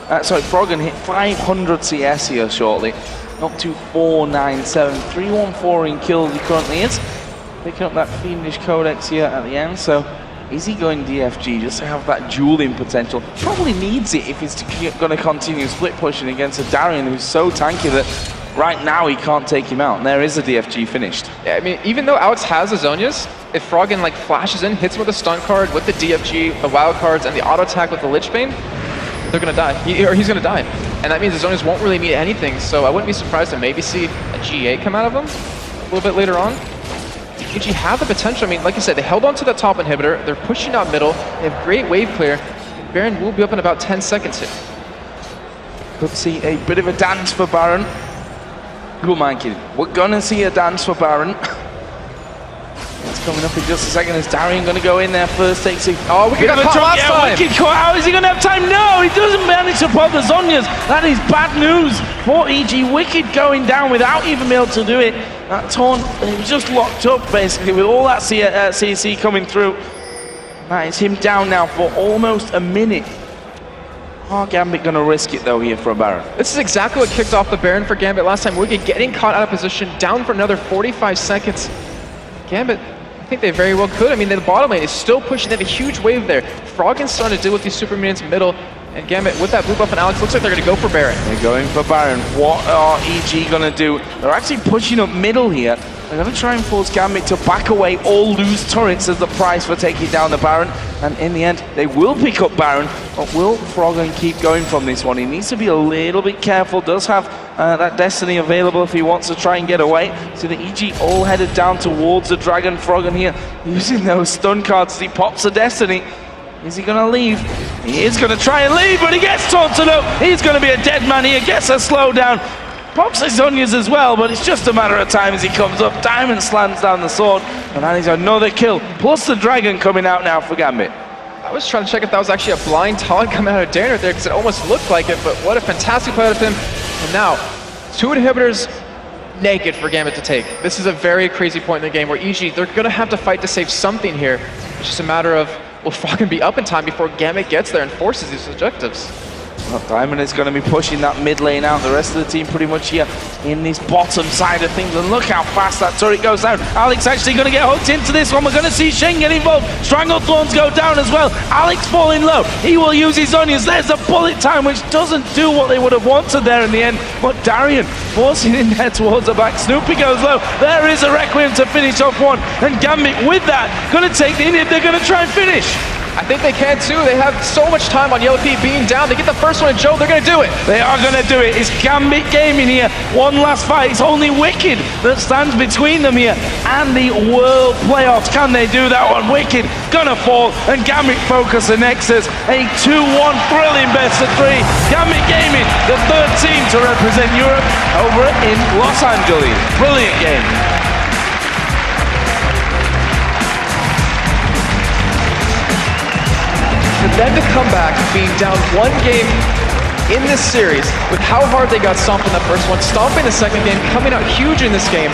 Froggen hit 500 CS here shortly. Up to 497, 314 in kills he currently is. Picking up that Fiendish Codex here at the end, so is he going DFG just to have that dueling potential? Probably needs it if he's going to continue split pushing against a Darien who's so tanky that right now he can't take him out, and there is a DFG finished. Yeah, I mean, even though Alex has the Zonias, if Froggen like flashes in, hits him with a stun card, with the DFG, the wild cards, and the auto attack with the Lich Bane, they're going to die, he's going to die. And that means the Zonias won't really mean anything, so I wouldn't be surprised to maybe see a GA come out of him a little bit later on. EG have the potential. I mean, like I said, they held on to the top inhibitor. They're pushing out middle. They have great wave clear. Baron will be up in about 10 seconds here. Could see a bit of a dance for Baron. Who am I kidding? We're going to see a dance for Baron. It's coming up in just a second. Is Darien going to go in there first? Takes it. Oh, Wicked got caught last time. Wicked caught out. Is he going to have time? No, he doesn't manage to pop the Zonias. That is bad news for EG. Wicked going down without even being able to do it. That taunt, he was just locked up basically with all that CC coming through. That is him down now for almost a minute. Are Gambit going to risk it though here for a Baron? This is exactly what kicked off the Baron for Gambit last time. Wicked getting caught out of position, down for another 45 seconds. Gambit, I think they very well could. I mean, the bottom lane is still pushing. They have a huge wave there. Froggen's starting to deal with these super minions middle. And Gambit, with that blue buff and Alex, looks like they're going to go for Baron. They're going for Baron. What are EG going to do? They're actually pushing up middle here. They're going to try and force Gambit to back away or lose turrets as the price for taking down the Baron. And in the end, they will pick up Baron. But will Froggen keep going from this one? He needs to be a little bit careful. Does have that Destiny available if he wants to try and get away. So the EG all headed down towards the Dragon. Froggen here using those stun cards as he pops a Destiny. Is he going to leave? He is going to try and leave, but he gets taunted up. He's going to be a dead man here. Gets a slowdown. Pops his onions as well, but it's just a matter of time as he comes up. Diamond slams down the sword, and that is another kill. Plus the Dragon coming out now for Gambit. I was trying to check if that was actually a blind taunt coming out of Dana there, because it almost looked like it, but what a fantastic play out of him. And now, 2 inhibitors naked for Gambit to take. This is a very crazy point in the game where EG, they're going to have to fight to save something here. It's just a matter of, will Froggen be up in time before Gambit gets there and forces these objectives? Well, Diamond is going to be pushing that mid lane out. The rest of the team pretty much here in this bottom side of things. And look how fast that turret goes down. Alex actually going to get hooked into this one. We're going to see Shen get involved. Stranglethorns go down as well. Alex falling low. He will use his onions. There's the bullet time, which doesn't do what they would have wanted there in the end. But Darian forcing in there towards the back. Snoopy goes low. There is a Requiem to finish off one. And Gambit with that going to take the inhib. They're going to try and finish. I think they can too. They have so much time on Yellow Pete being down. They get the first one, and Joe, they're going to do it. They are going to do it. It's Gambit Gaming here. One last fight. It's only Wicked that stands between them here and the World Playoffs. Can they do that one? Wicked gonna fall, and Gambit focus the Nexus. A 2-1 thrilling best of 3. Gambit Gaming, the 3rd team to represent Europe over in Los Angeles. Brilliant game. For them to come back being down 1 game in this series with how hard they got stomped in the first one, stomping the second game, coming out huge in this game.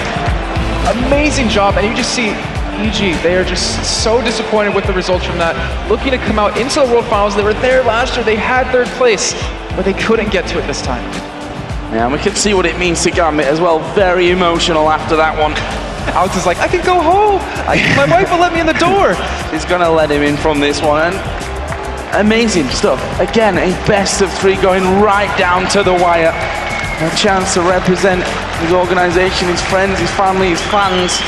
Amazing job, and you just see EG, they are just so disappointed with the results from that. Looking to come out into the World Finals. They were there last year, they had 3rd place, but they couldn't get to it this time. Yeah, and we can see what it means to Gambit as well. Very emotional after that one. Alex is like, I can go home. My wife will let me in the door. He's gonna let him in from this one. And amazing stuff. Again, a best of 3 going right down to the wire. A chance to represent his organization, his friends, his family, his fans,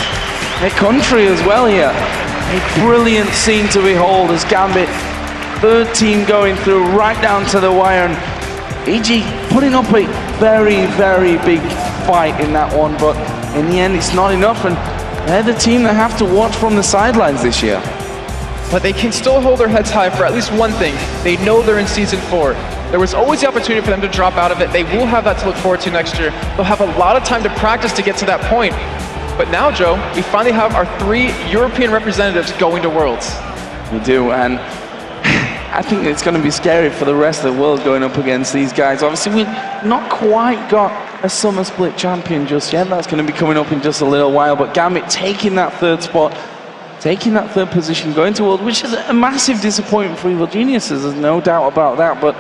their country as well here. A brilliant scene to behold as Gambit, 3rd team going through right down to the wire, and EG putting up a very, very big fight in that one, but in the end it's not enough, and they're the team that have to watch from the sidelines this year. But they can still hold their heads high for at least one thing. They know they're in Season 4. There was always the opportunity for them to drop out of it. They will have that to look forward to next year. They'll have a lot of time to practice to get to that point. But now, Joe, we finally have our 3 European representatives going to Worlds. We do, and I think it's going to be scary for the rest of the world going up against these guys. Obviously, we've not quite got a Summer Split champion just yet. That's going to be coming up in just a little while. But Gambit taking that 3rd spot, taking that 3rd position, going to World, which is a massive disappointment for Evil Geniuses, there's no doubt about that, but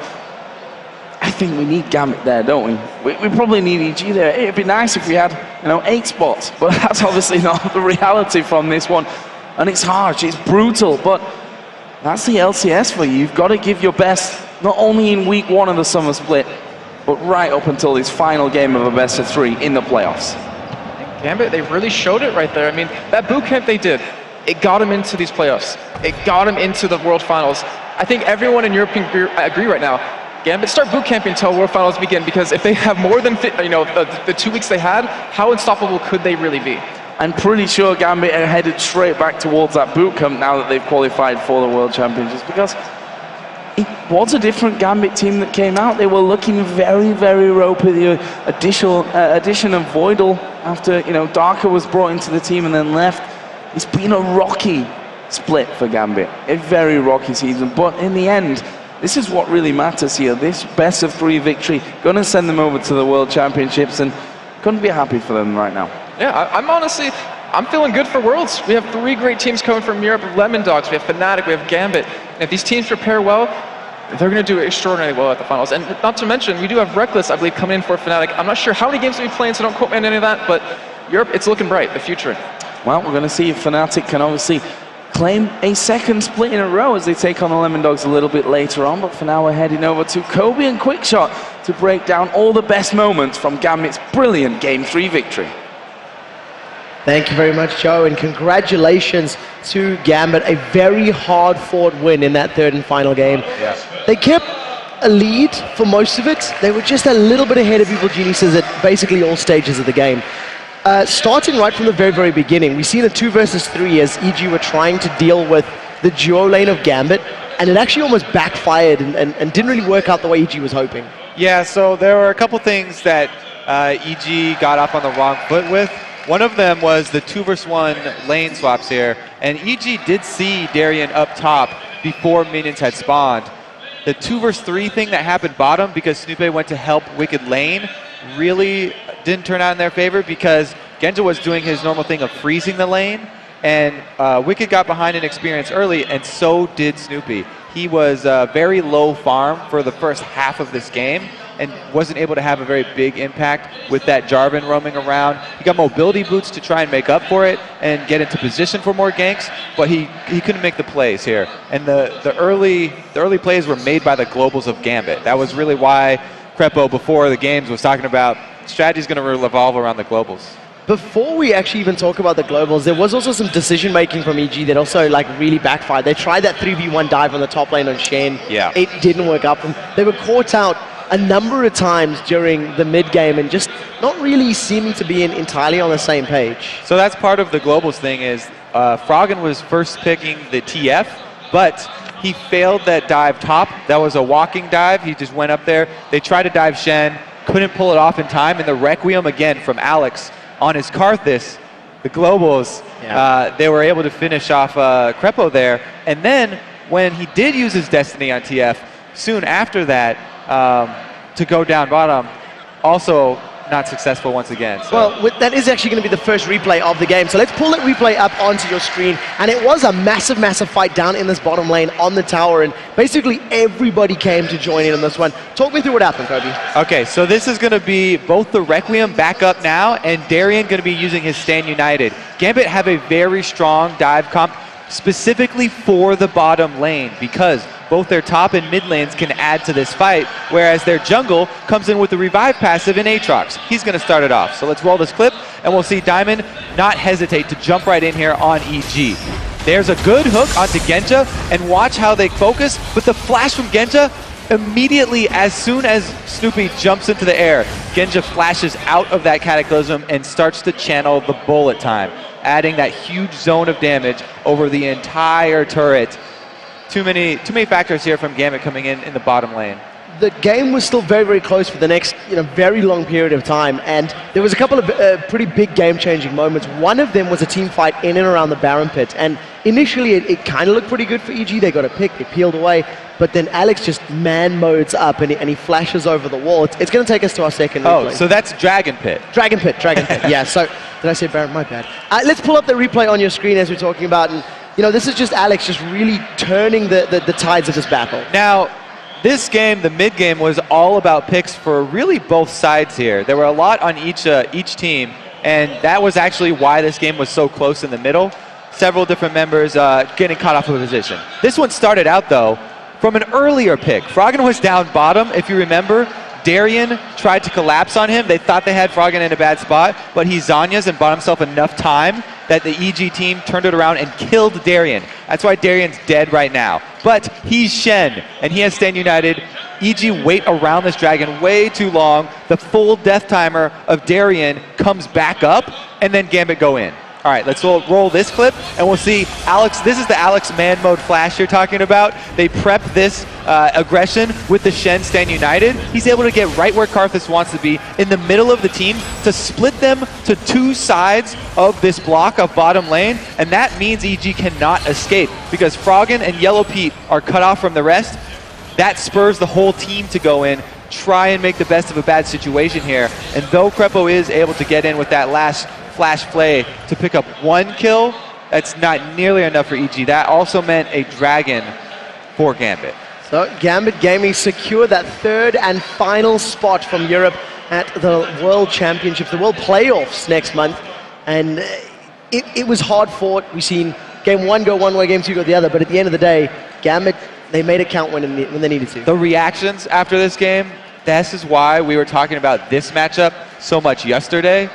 I think we need Gambit there, don't we? We probably need EG there. It'd be nice if we had, 8 spots, but that's obviously not the reality from this one, and it's harsh, it's brutal, but that's the LCS for you. You've got to give your best, not only in week 1 of the Summer Split, but right up until this final game of a best of 3 in the playoffs. Gambit, they really showed it right there. I mean, that boot camp they did, it got them into these playoffs. It got them into the World Finals. I think everyone in Europe can agree right now. Gambit, start boot camping until World Finals begin, because if they have more than the 2 weeks they had, how unstoppable could they really be? I'm pretty sure Gambit are headed straight back towards that boot camp now that they've qualified for the World Championships, because it was a different Gambit team that came out. They were looking very, very ropey. The addition of Voidal after Darker was brought into the team and then left. It's been a rocky split for Gambit, a very rocky season, but in the end, this is what really matters here. This best of 3 victory, going to send them over to the World Championships, and couldn't be happy for them right now. Yeah, I'm feeling good for Worlds. We have 3 great teams coming from Europe, Lemon Dogs, we have Fnatic, we have Gambit. And if these teams prepare well, they're going to do extraordinarily well at the finals. And not to mention, we do have Reckless, I believe, coming in for Fnatic. I'm not sure how many games we'll be playing, so don't quote me on any of that, but Europe, it's looking bright, the future. Well, we're going to see if Fnatic can obviously claim a 2nd split in a row as they take on the Lemon Dogs a little bit later on. But for now, we're heading over to Kobe and Quickshot to break down all the best moments from Gambit's brilliant Game 3 victory. Thank you very much, Joe, and congratulations to Gambit. A very hard-fought win in that third and final game. Yeah. They kept a lead for most of it. They were just a little bit ahead of Evil Geniuses at basically all stages of the game. Starting right from the very, very beginning, we seen a 2 versus 3 as EG were trying to deal with the duo lane of Gambit, and it actually almost backfired and didn't really work out the way EG was hoping. Yeah, so there were a couple things that EG got off on the wrong foot with. One of them was the 2 versus 1 lane swaps here, and EG did see Darien up top before minions had spawned. The 2 versus 3 thing that happened bottom because Snoopy went to help Wicked lane really didn't turn out in their favor because Genja was doing his normal thing of freezing the lane, and Wicked got behind in experience early, and so did Snoopy. He was very low farm for the first half of this game and wasn't able to have a very big impact with that Jarvan roaming around. He got mobility boots to try and make up for it and get into position for more ganks, but he couldn't make the plays here. And the early plays were made by the globals of Gambit. That was really why Crepo before the games was talking about strategy's going to revolve around the globals. Before we actually even talk about the globals, there was also some decision making from EG that also really backfired. They tried that 3v1 dive on the top lane on Shen. Yeah. It didn't work out for them. They were caught out a number of times during the mid game and just not really seeming to be entirely on the same page. So that's part of the globals thing is Froggen was first picking the TF, but he failed that dive top. That was a walking dive. He just went up there. They tried to dive Shen, couldn't pull it off in time, and the Requiem again from Alex on his Karthus, the globals, they were able to finish off Crepo there. And then when he did use his Destiny on TF, soon after that, to go down bottom, also not successful once again. So. Well, that is actually going to be the first replay of the game. So let's pull that replay up onto your screen. And it was a massive, massive fight down in this bottom lane on the tower. And basically everybody came to join in on this one. Talk me through what happened, Kobe. Okay, so this is going to be both the Requiem back up now and Darien going to be using his Stand United. Gambit have a very strong dive comp specifically for the bottom lane because both their top and mid lanes can add to this fight, whereas their jungle comes in with the revive passive in Aatrox. He's going to start it off. So let's roll this clip, and we'll see Diamond not hesitate to jump right in here on EG. There's a good hook onto Genja, and watch how they focus, but the flash from Genja, immediately as soon as Snoopy jumps into the air, Genja flashes out of that Cataclysm and starts to channel the bullet time, adding that huge zone of damage over the entire turret. Too many factors here from Gambit coming in the bottom lane. The game was still very, very close for the next very long period of time, and there was a couple of pretty big game-changing moments. One of them was a team fight in and around the Baron pit, and initially it kind of looked pretty good for EG. They got a pick, they peeled away, but then Alex just man modes up and he flashes over the wall. It's going to take us to our second replay. Oh, so that's Dragon Pit. Dragon Pit. Yeah, so did I say Baron? My bad. Let's pull up the replay on your screen as we're talking about, and this is just Alex just really turning the tides of this battle. Now, this game, the mid game, was all about picks for really both sides here. There were a lot on each team, and that was actually why this game was so close in the middle. Several different members getting caught off of position. This one started out, though, from an earlier pick. Froggen was down bottom, if you remember. Darien tried to collapse on him. They thought they had Froggen in a bad spot, but he Zanya's and bought himself enough time that the EG team turned it around and killed Darien. That's why Darien's dead right now. But he's Shen, and he has Stand United. EG wait around this dragon way too long. The full death timer of Darien comes back up, and then Gambit go in. All right, let's roll this clip, and we'll see Alex. This is the Alex man mode flash you're talking about. They prep this aggression with the Shen Stand United. He's able to get right where Karthus wants to be, in the middle of the team, to split them to two sides of this block of bottom lane, and that means EG cannot escape, because Froggen and Yellow Pete are cut off from the rest. That spurs the whole team to go in, try and make the best of a bad situation here, and though Crepo is able to get in with that last flash play to pick up one kill, that's not nearly enough for EG. That also meant a dragon for Gambit. So Gambit Gaming secured that third and final spot from Europe at the World Championships, the World Playoffs next month. And it was hard fought. We've seen game one go one way, game two go the other, but at the end of the day, Gambit, they made it count when they needed to. The reactions after this game, this is why we were talking about this matchup so much yesterday.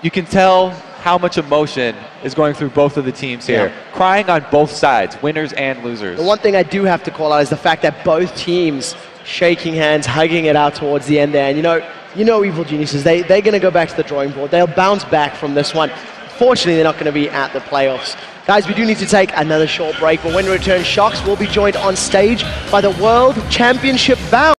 You can tell how much emotion is going through both of the teams here. Crying on both sides, winners and losers. The one thing I do have to call out is the fact that both teams shaking hands, hugging it out towards the end there. And you know Evil Geniuses, they're going to go back to the drawing board. They'll bounce back from this one. Fortunately, they're not going to be at the playoffs. Guys, we do need to take another short break, but when we return, Shocks will be joined on stage by the World Championship bound